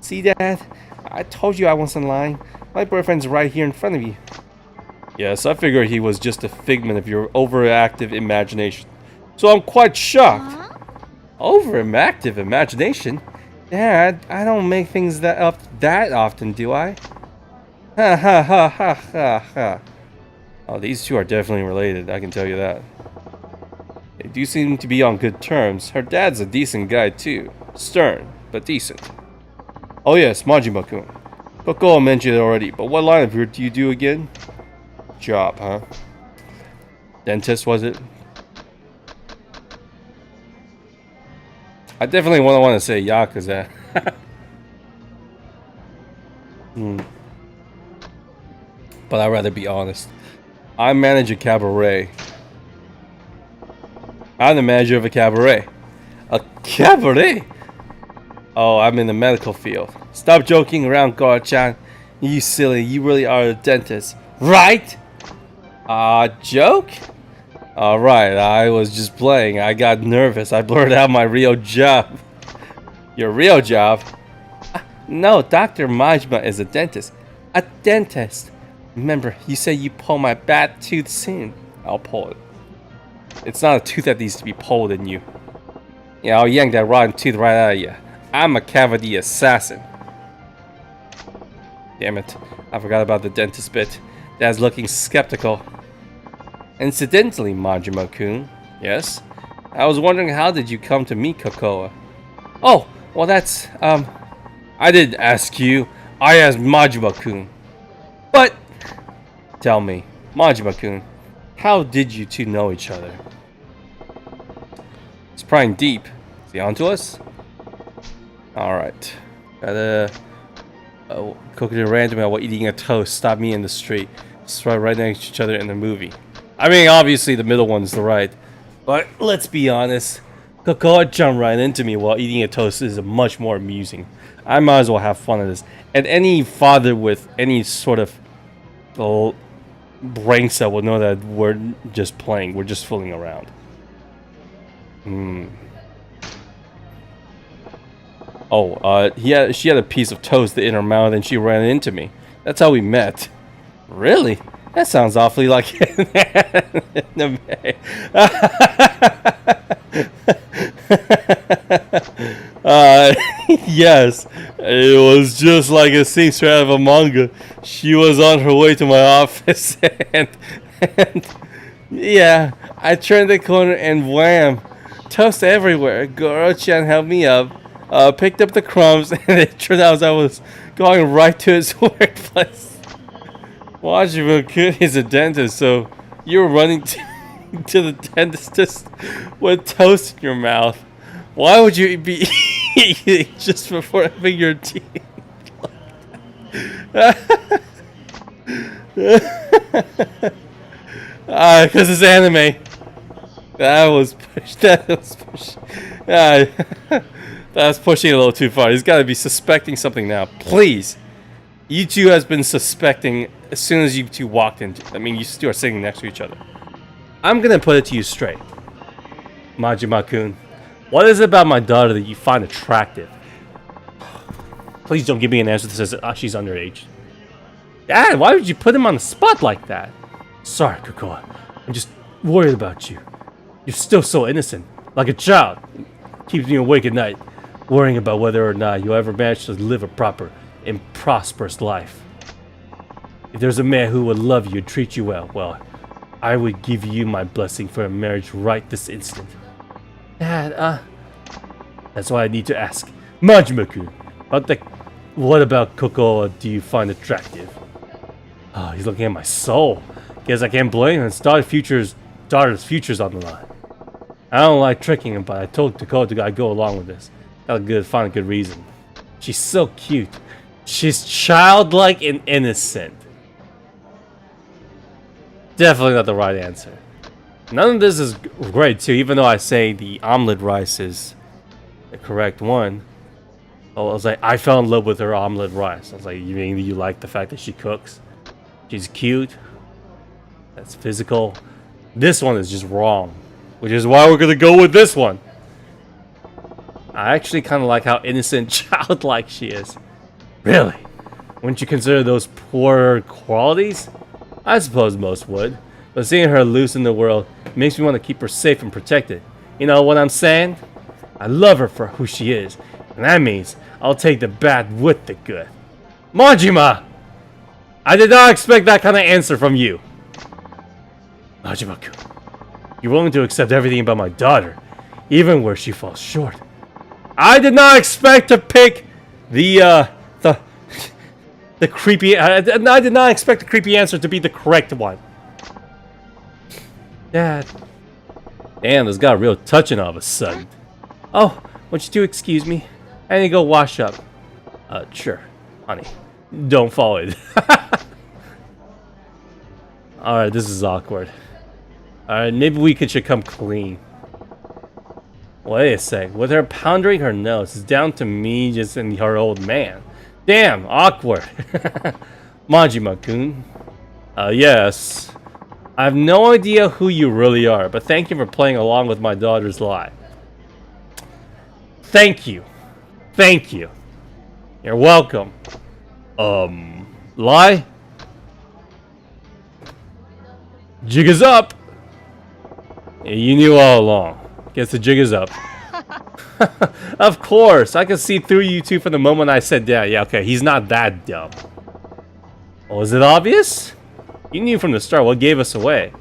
See, Dad? I told you I wasn't lying. My boyfriend's right here in front of you. Yes, I figured he was just a figment of your overactive imagination. So I'm quite shocked. Overactive imagination? Dad, I don't make things that up that often, do I? Ha ha ha ha ha ha. Oh, these two are definitely related, I can tell you that. They do seem to be on good terms. Her dad's a decent guy too. Stern, but decent. Oh yes, Majima-kun. Coco mentioned it already, but what line of work do you do again? Job, huh? Dentist, was it? I definitely want to say Yakuza. But I'd rather be honest. I manage a cabaret. I'm the manager of a cabaret. A cabaret? Oh, I'm in the medical field. Stop joking around, Gar-chan. You silly, you really are a dentist. Right? Joke? Alright, I was just playing. I got nervous. I blurted out my real job. Your real job? No, Dr. Majima is a dentist. A dentist. Remember, you said you pull my bad tooth soon. I'll pull it. It's not a tooth that needs to be pulled in you. Yeah, I'll yank that rotten tooth right out of you. I'm a cavity assassin. Damn it. I forgot about the dentist bit. Dad's looking skeptical. Incidentally, Majima-kun. Yes? I was wondering, how did you come to meet Cocoa? Oh, well that's, I didn't ask you. I asked Majima-kun. But, tell me, Majima-kun, how did you two know each other? It's prying deep. Is he onto us? Alright. Gotta cook it random while eating a toast. Stop me in the street. Just right next to each other in the movie. I mean, obviously the middle one's the right. But let's be honest. Cocoa jumped right into me while eating a toast is much more amusing. I might as well have fun at this. And any father with any sort of brain cell will know that we're just playing. We're just fooling around. Oh, she had a piece of toast in her mouth and she ran into me. That's how we met. Really? That sounds awfully like anime. Yes, it was just like a scene straight out of a manga. She was on her way to my office and yeah, I turned the corner and wham, toast everywhere. Goro-chan helped me up, picked up the crumbs, and it turned out I was going right to his workplace. Majima-kun is a dentist, so you were running to the dentist just with toast in your mouth. Why would you be eating just before having your teeth? Because it's anime. That was pushed. That's pushing a little too far. He's got to be suspecting something now. Please. You two has been suspecting as soon as you two walked into. I mean, you two are sitting next to each other. I'm gonna put it to you straight, Majima-kun. What is it about my daughter that you find attractive? Please don't give me an answer that says she's underage. Dad, why would you put him on the spot like that? Sorry, Kokoa. I'm just worried about you. You're still so innocent, like a child. Keeps me awake at night, worrying about whether or not you'll ever manage to live a proper and prosperous life. If there's a man who would love you and treat you well, I would give you my blessing for a marriage right this instant. Dad, that's why I need to ask. Majima-kun, what about Kokoa do you find attractive? Oh, he's looking at my soul. Guess I can't blame him. His daughter's future's on the line. I don't like tricking him, but I told Dakota I'd go along with this. Find a good reason. She's so cute. She's childlike and innocent. Definitely not the right answer. None of this is great too, even though I say the omelet rice is the correct one. I was like, I fell in love with her omelet rice. I was like, you mean you like the fact that she cooks? She's cute. That's physical. This one is just wrong, which is why we're gonna go with this one. I actually kind of like how innocent, childlike she is. Really? Wouldn't you consider those poor qualities? I suppose most would, but seeing her loose in the world makes me want to keep her safe and protected. You know what I'm saying? I love her for who she is, and that means I'll take the bad with the good. Majima! I did not expect that kind of answer from you. Majima-kun, you're willing to accept everything about my daughter, even where she falls short. I did not expect to pick the creepy. I did not expect the creepy answer to be the correct one. Dad. Damn, this got real touching all of a sudden. Oh, won't you two excuse me? I need to go wash up. Sure, honey. Don't fall in. Alright, this is awkward. Alright, maybe we should come clean. Wait a sec. With her pounding her nose, it's down to me just and her old man. Damn, awkward. Majima-kun. Yes. I have no idea who you really are, but thank you for playing along with my daughter's lie. Thank you. Thank you. You're welcome. Lie? Jig is up. Yeah, you knew all along. Guess the jig is up. Of course, I can see through you two from the moment I said that. Yeah, okay, he's not that dumb. Well, is it obvious? You knew from the start what gave us away.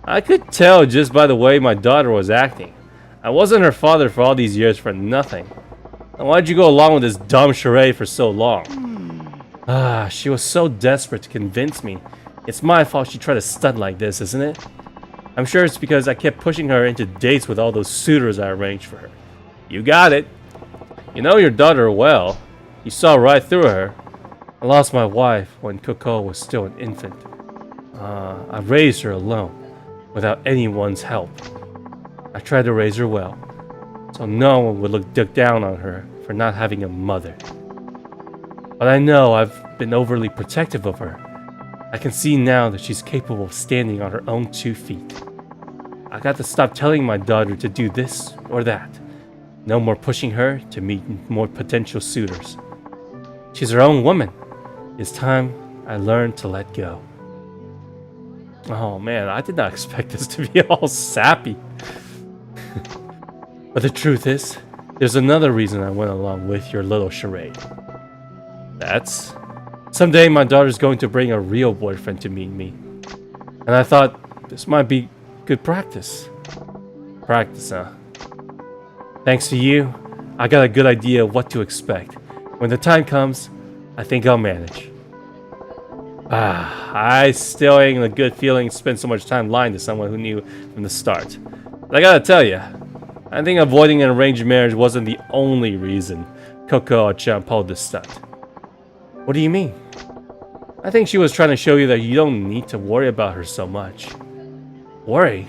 I could tell just by the way my daughter was acting. I wasn't her father for all these years for nothing. And why'd you go along with this dumb charade for so long? She was so desperate to convince me. It's my fault she tried to stunt like this, isn't it? I'm sure it's because I kept pushing her into dates with all those suitors I arranged for her. You got it. You know your daughter well. You saw right through her. I lost my wife when Coco was still an infant. I raised her alone, without anyone's help. I tried to raise her well, so no one would look down on her for not having a mother. But I know I've been overly protective of her. I can see now that she's capable of standing on her own 2 feet. I got to stop telling my daughter to do this or that. No more pushing her to meet more potential suitors. She's her own woman. It's time I learned to let go. Oh man, I did not expect this to be all sappy. But the truth is, there's another reason I went along with your little charade. That's... someday my daughter's going to bring a real boyfriend to meet me. And I thought this might be good practice. Practice, huh? Thanks to you, I got a good idea of what to expect. When the time comes, I think I'll manage. I still ain't a good feeling to spend so much time lying to someone who knew from the start. But I gotta tell you, I think avoiding an arranged marriage wasn't the only reason Coco-chan pulled this stunt. What do you mean? I think she was trying to show you that you don't need to worry about her so much. Worry?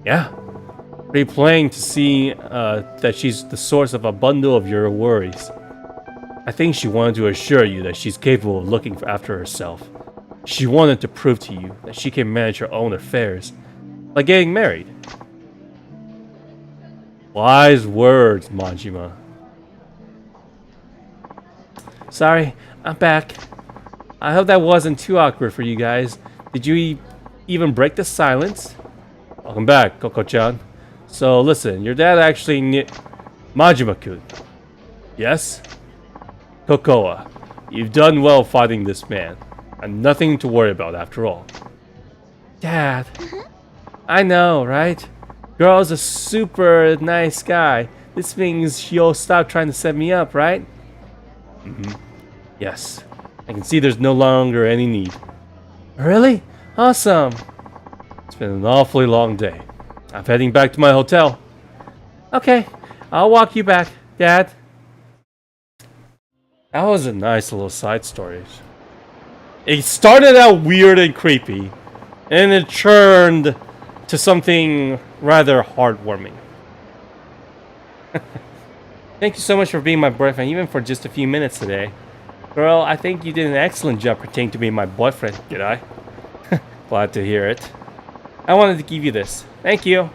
Yeah. Pretty plain to see that she's the source of a bundle of your worries. I think she wanted to assure you that she's capable of looking after herself. She wanted to prove to you that she can manage her own affairs, like getting married. Wise words, Majima. Sorry, I'm back. I hope that wasn't too awkward for you guys. Did you even break the silence? Welcome back, Koko-chan. So listen, your dad actually Majima-kun. Yes? Kokoa, you've done well fighting this man. And nothing to worry about after all. Dad. I know, right? Girl's a super nice guy. This means you'll stop trying to set me up, right? Yes. I can see there's no longer any need. Really? Awesome. It's been an awfully long day. I'm heading back to my hotel. Okay, I'll walk you back, Dad. That was a nice little side story. It started out weird and creepy, and it turned to something rather heartwarming. Thank you so much for being my boyfriend, even for just a few minutes today. Girl, I think you did an excellent job pretending to be my boyfriend, did I? Glad to hear it. I wanted to give you this. Thank you.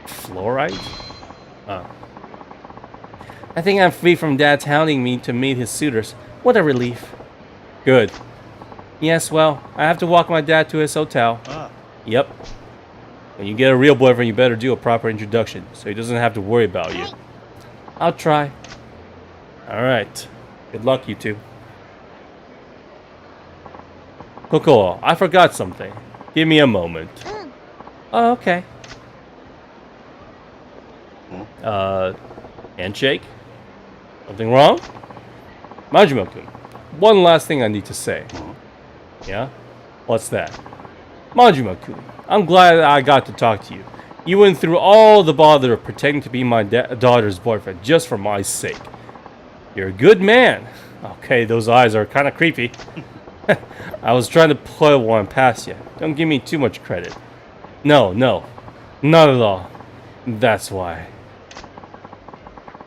Fluoride? Oh. I think I'm free from Dad's hounding me to meet his suitors. What a relief. Good. Yes, well, I have to walk my dad to his hotel. Yep. When you get a real boyfriend, you better do a proper introduction, so he doesn't have to worry about you. I'll try. Alright. Good luck, you two. Coco, I forgot something. Give me a moment. Oh, okay. Handshake? Something wrong? Majima-kun, one last thing I need to say. Yeah? What's that? Majima-kun, I'm glad I got to talk to you. You went through all the bother of pretending to be my daughter's boyfriend just for my sake. You're a good man. Okay, those eyes are kind of creepy. I was trying to put one past you. Don't give me too much credit. No, not at all. That's why.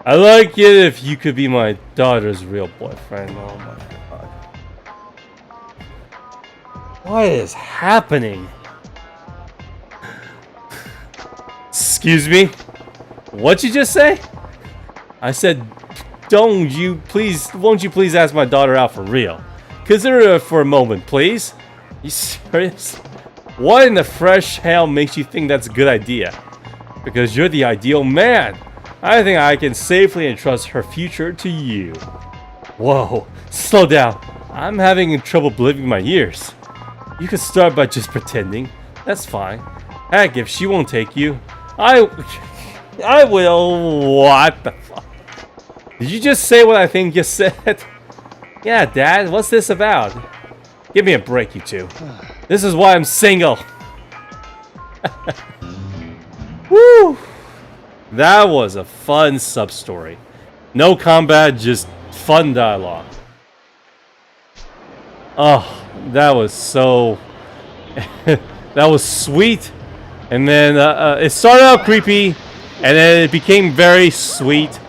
I like it if you could be my daughter's real boyfriend. Oh my god. What is happening? Excuse me? What'd you just say? I said, won't you please ask my daughter out for real? Consider it for a moment, please. You serious? What in the fresh hell makes you think that's a good idea? Because you're the ideal man. I think I can safely entrust her future to you. Whoa, slow down. I'm having trouble believing my ears. You can start by just pretending. That's fine. Heck, if she won't take you, I will. What the fuck? Did you just say what I think you said? Yeah, Dad, what's this about? Give me a break, you two. This is why I'm single. Woo! That was a fun sub-story. No combat, just fun dialogue. Oh, that was so... that was sweet. And then it started out creepy, and then it became very sweet.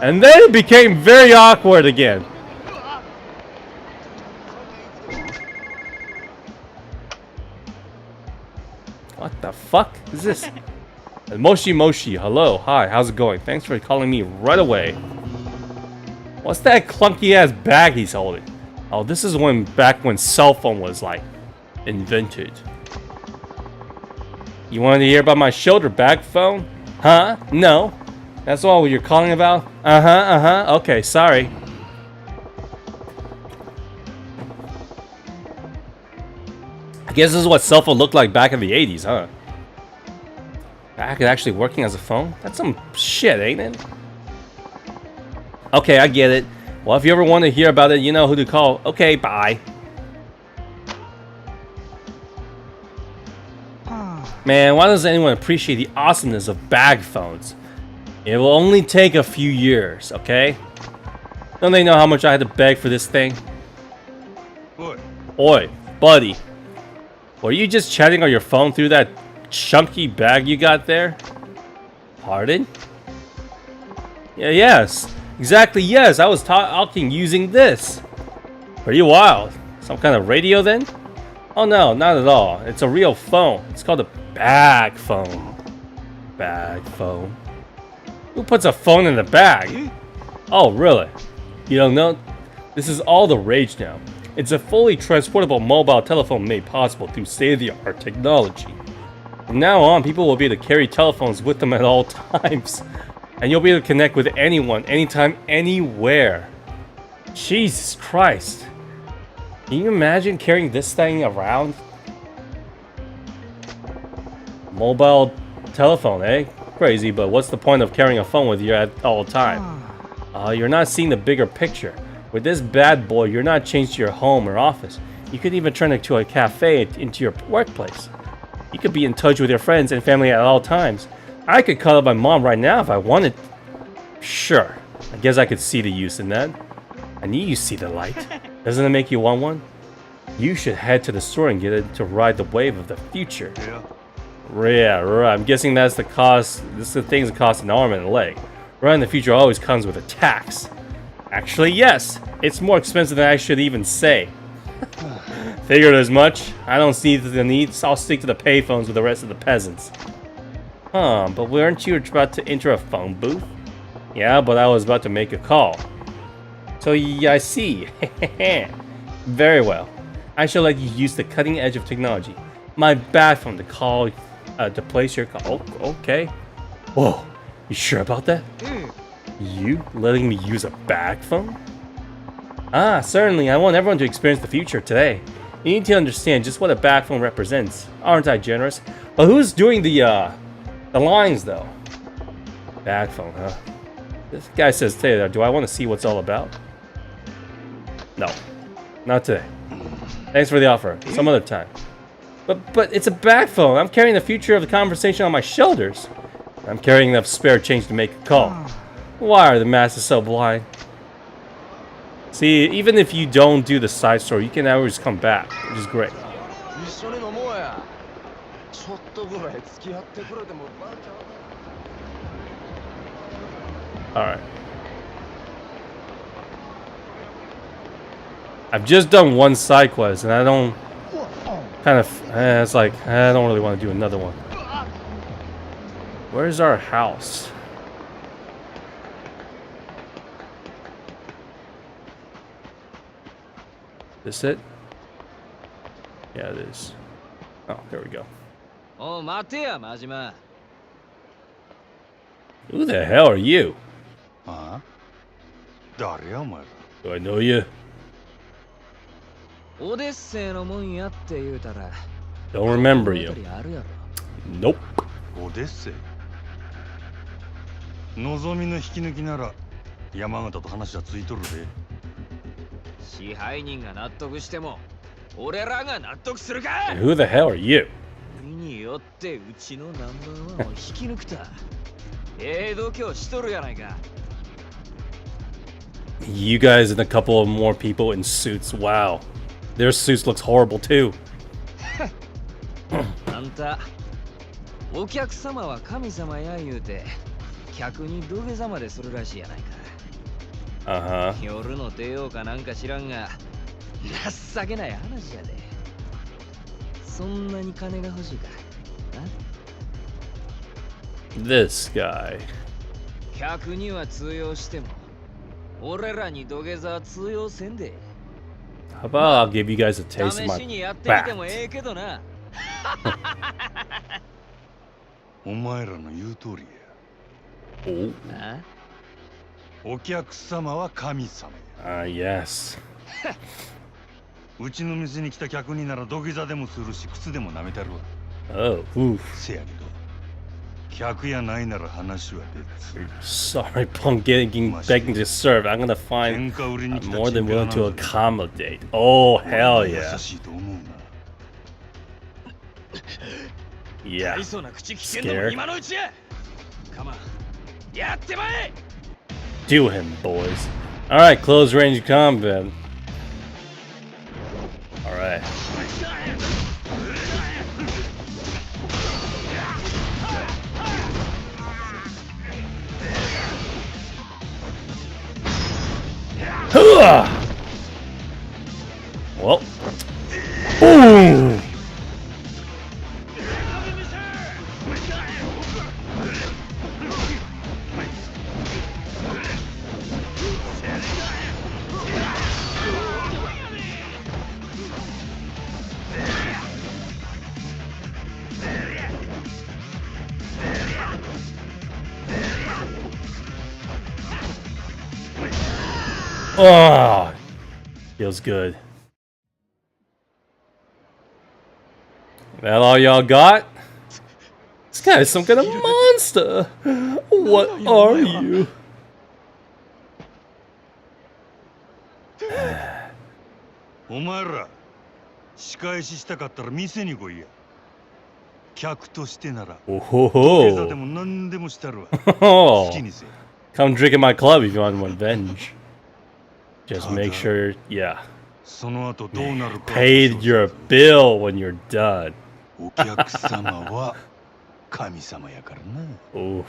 And then it became very awkward again. What the fuck is this? Moshi, hello, hi, how's it going? Thanks for calling me right away. What's that clunky ass bag he's holding? Oh, this is back when cell phone was like invented. You wanted to hear about my shoulder bag phone? Huh? No. That's all you're calling about? Okay, sorry. I guess this is what cell phone looked like back in the 80s, huh? Back at actually working as a phone? That's some shit, ain't it? Okay, I get it. Well, if you ever want to hear about it, you know who to call. Okay, bye. Man, why doesn't anyone appreciate the awesomeness of bag phones? It will only take a few years, okay? Don't they know how much I had to beg for this thing? Oi, buddy. Were you just chatting on your phone through that chunky bag you got there? Pardon? Yeah, yes. Exactly, yes. I was talking using this. Pretty wild. Some kind of radio then? Oh no, not at all. It's a real phone. It's called a bag phone. Bag phone. Who puts a phone in a bag? Oh, really? You don't know? This is all the rage now. It's a fully transportable mobile telephone made possible through state-of-the-art technology. From now on, people will be able to carry telephones with them at all times. And you'll be able to connect with anyone, anytime, anywhere. Jesus Christ. Can you imagine carrying this thing around? Mobile telephone, eh? Crazy, but what's the point of carrying a phone with you at all time? You're not seeing the bigger picture. With this bad boy, you're not chained to your home or office. You could even turn it to a cafe into your workplace. You could be in touch with your friends and family at all times. I could call up my mom right now if I wanted. Sure, I guess I could see the use in that. I need you to see the light. Doesn't it make you want one? You should head to the store and get it to ride the wave of the future. Yeah, right. I'm guessing that's the cost. This is the things that cost an arm and a leg. Riding the future always comes with a tax. Actually, yes. It's more expensive than I should even say. Figured as much. I don't see the need, so I'll stick to the payphones with the rest of the peasants. But weren't you about to enter a phone booth? Yeah, but I was about to make a call. So yeah, I see. Very well. I shall let you use the cutting edge of technology. My bad phone to call, to place your call. Oh, okay. Whoa, you sure about that? You letting me use a bag phone? Ah, certainly. I want everyone to experience the future today. You need to understand just what a bag phone represents. Aren't I generous? But who's doing the lines though? Bag phone, huh? This guy says today, do I want to see what's all about? No, not today. Thanks for the offer. Some other time. But it's a bag phone. I'm carrying the future of the conversation on my shoulders. I'm carrying enough spare change to make a call. Why are the masses so blind? See, even if you don't do the side story, you can always come back, which is great. Alright. I've just done one side quest, and I don't... it's like, I don't really want to do another one. Where's our house? This it? Yeah, it is. Oh, there we go. Who the hell are you? Huh? 誰やお前ら Do I know you? オデッセイのもんやって言うたら Don't remember you. あるやろ Nope. オデッセイ望みの引き抜きなら山形と話はついとるで支配人が納得しても俺らが納得するか Who the hell are you? によってうちのナンバーワンを引き抜くた度胸しとるやないか You guys and a couple of more people in suits. Wow. Their suits looks horrible too. あんたお客様は神様や言うて客に土下座までするらしいやないか 夜の帝王かなんか知らんが情けない話やでそんなに金が欲しいか This guy. 客には通用しても俺らに土下座は通用せんで How about I'll give you guys a taste of 試 my しにやってみても bat? ええけどなお前らの言う通りやお客様は神様や Yes. うちの店に来た客になら土下座でもするし靴でも舐めたるわ Oh, oof. せやけど客やないなら話は別 Sorry, Punk begging to serve. I'm gonna find I'm more than willing to accommodate. Oh, hell yeah. 優しいと思うな Yeah. 大層な口聞けんのも今のうちやカマンやってまえ Do him, boys. Alright, close range combat. Alright. Well. Boom! Oh, feels good. That all y'all got? This guy is some kind of monster. What are you?お前ら仕返ししたかったら店に来いや。客としてなら Oh, 土下座でも何でもしたるわ。好きにせ。 come drink in my club if you want revenge. Just make sure, yeah. その後どうなるか。 Paid your bill when you're done. お客様は神様やからな。 Oh.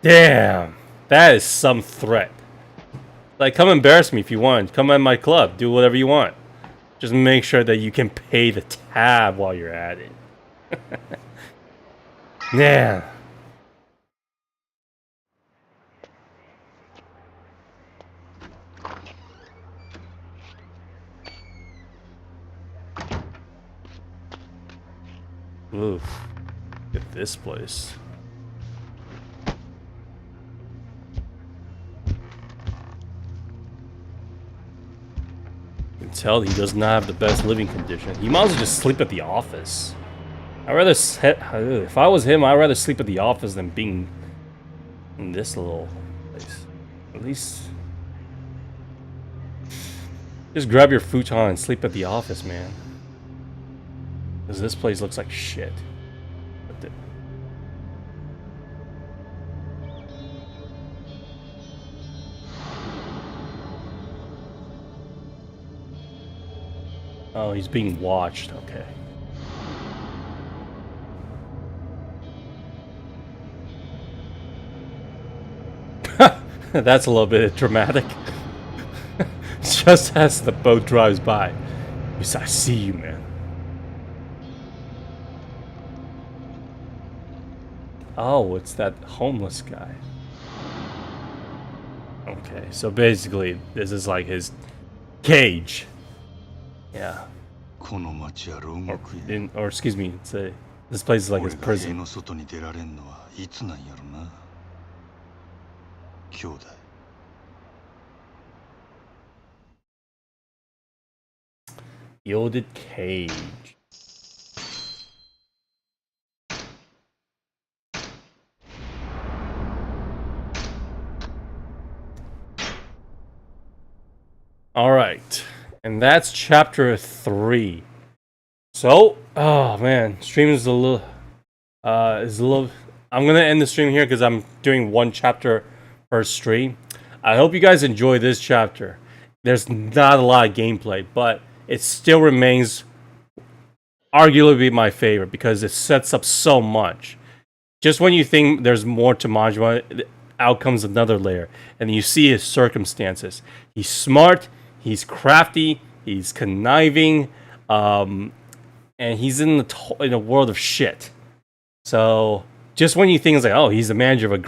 Damn, that is some threat. Like, come embarrass me if you want. Come at my club. Do whatever you want. Just make sure that you can pay the tab while you're at it. Yeah. Oof. Look at this place. You can tell he does not have the best living condition. He might as well just sleep at the office. I'd rather if I was him, I'd rather sleep at the office than being in this little place. At least just grab your futon and sleep at the office, man. Because this place looks like shit. Oh, he's being watched. Okay. That's a little bit dramatic. Just as the boat drives by. Yes, I see you, man. Oh, it's that homeless guy. Okay, so basically, this is like his cage. Yeah. Or excuse me, this place is like his prison. Gilded cage. All right, and that's chapter 3. So, oh man, stream is a little, I'm gonna end the stream here because I'm doing one chapter per stream. I hope you guys enjoy this chapter. There's not a lot of gameplay, but it still remains arguably my favorite because it sets up so much. Just when you think there's more to Majima, out comes another layer, and you see his circumstances. He's smart, he's crafty, he's conniving, and he's in a world of shit. So just when you think it's like, oh, he's the manager of a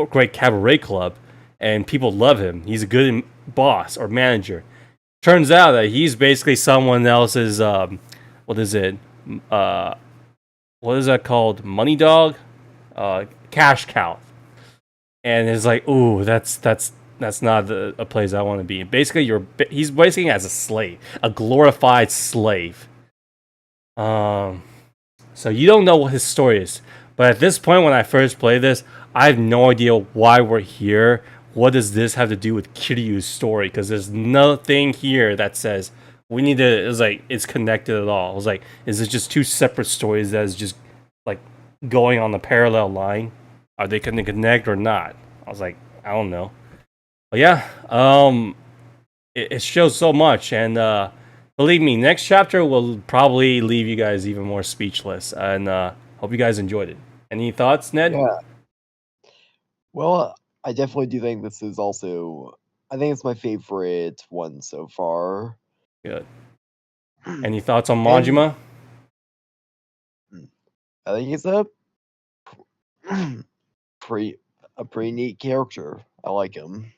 great cabaret club, and people love him, he's a good boss or manager. Turns out that he's basically someone else's what is it? What is that called? Money dog? Cash cow. And it's like, ooh, that's not a place I want to be. Basically, he's basically as a slave, a glorified slave. So you don't know what his story is, but at this point, when I first played this, I have no idea why we're here. What does this have to do with Kiryu's story? Because there's nothing here that says we need to. It's like it's connected at all. I was like, is it just two separate stories that is just like going on the parallel line? Are they going to connect or not? I was like, I don't know. But yeah, it shows so much, and believe me, next chapter will probably leave you guys even more speechless. And hope you guys enjoyed it. Any thoughts, Ned? Yeah. Well, I definitely do think this is also. I think it's my favorite one so far. Good. Any thoughts on Majima? I think it's a pretty neat character. I like him.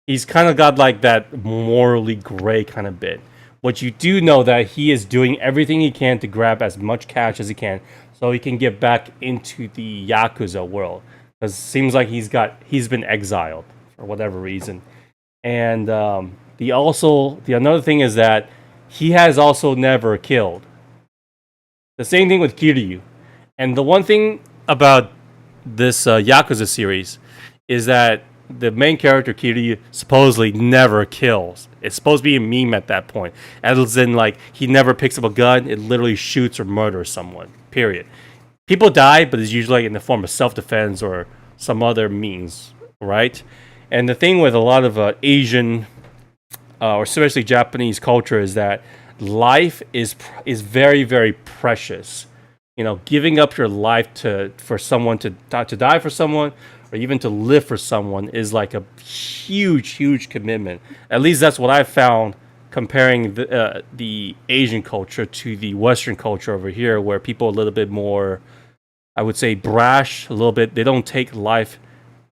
He's kind of got like that morally gray kind of bit. What you do know that he is doing everything he can to grab as much cash as he can, so so he can get back into the Yakuza world. Because it seems like he's been exiled for whatever reason. And the another thing is that he has also never killed. The same thing with Kiryu. And the one thing about this Yakuza series is that the main character Kiryu supposedly never kills. It's supposed to be a meme at that point. As in, like, he never picks up a gun. It literally shoots or murders someone. Period. People die, but it's usually in the form of self-defense or some other means, right? And the thing with a lot of Asian or especially Japanese culture is that life is very, very precious. You know, giving up your life for someone to die for someone, or even to live for someone, is like a huge commitment. At least that's what I found comparing the Asian culture to the Western culture over here, where people are a little bit more, I would say, brash. A little bit. They don't take life.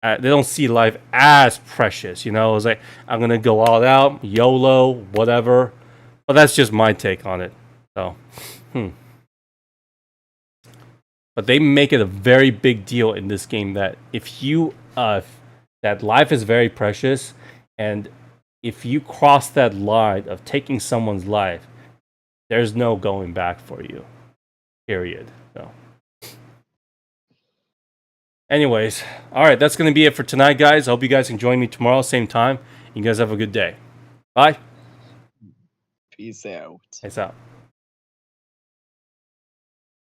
They don't see life as precious. You know, it's like, I'm gonna go all out, YOLO, whatever. But that's just my take on it. So, But they make it a very big deal in this game that if you that life is very precious, and if you cross that line of taking someone's life, there's no going back for you. Period. So, anyways, all right, that's gonna be it for tonight, guys. I hope you guys can join me tomorrow, same time. You guys have a good day. Bye. Peace out. Peace out.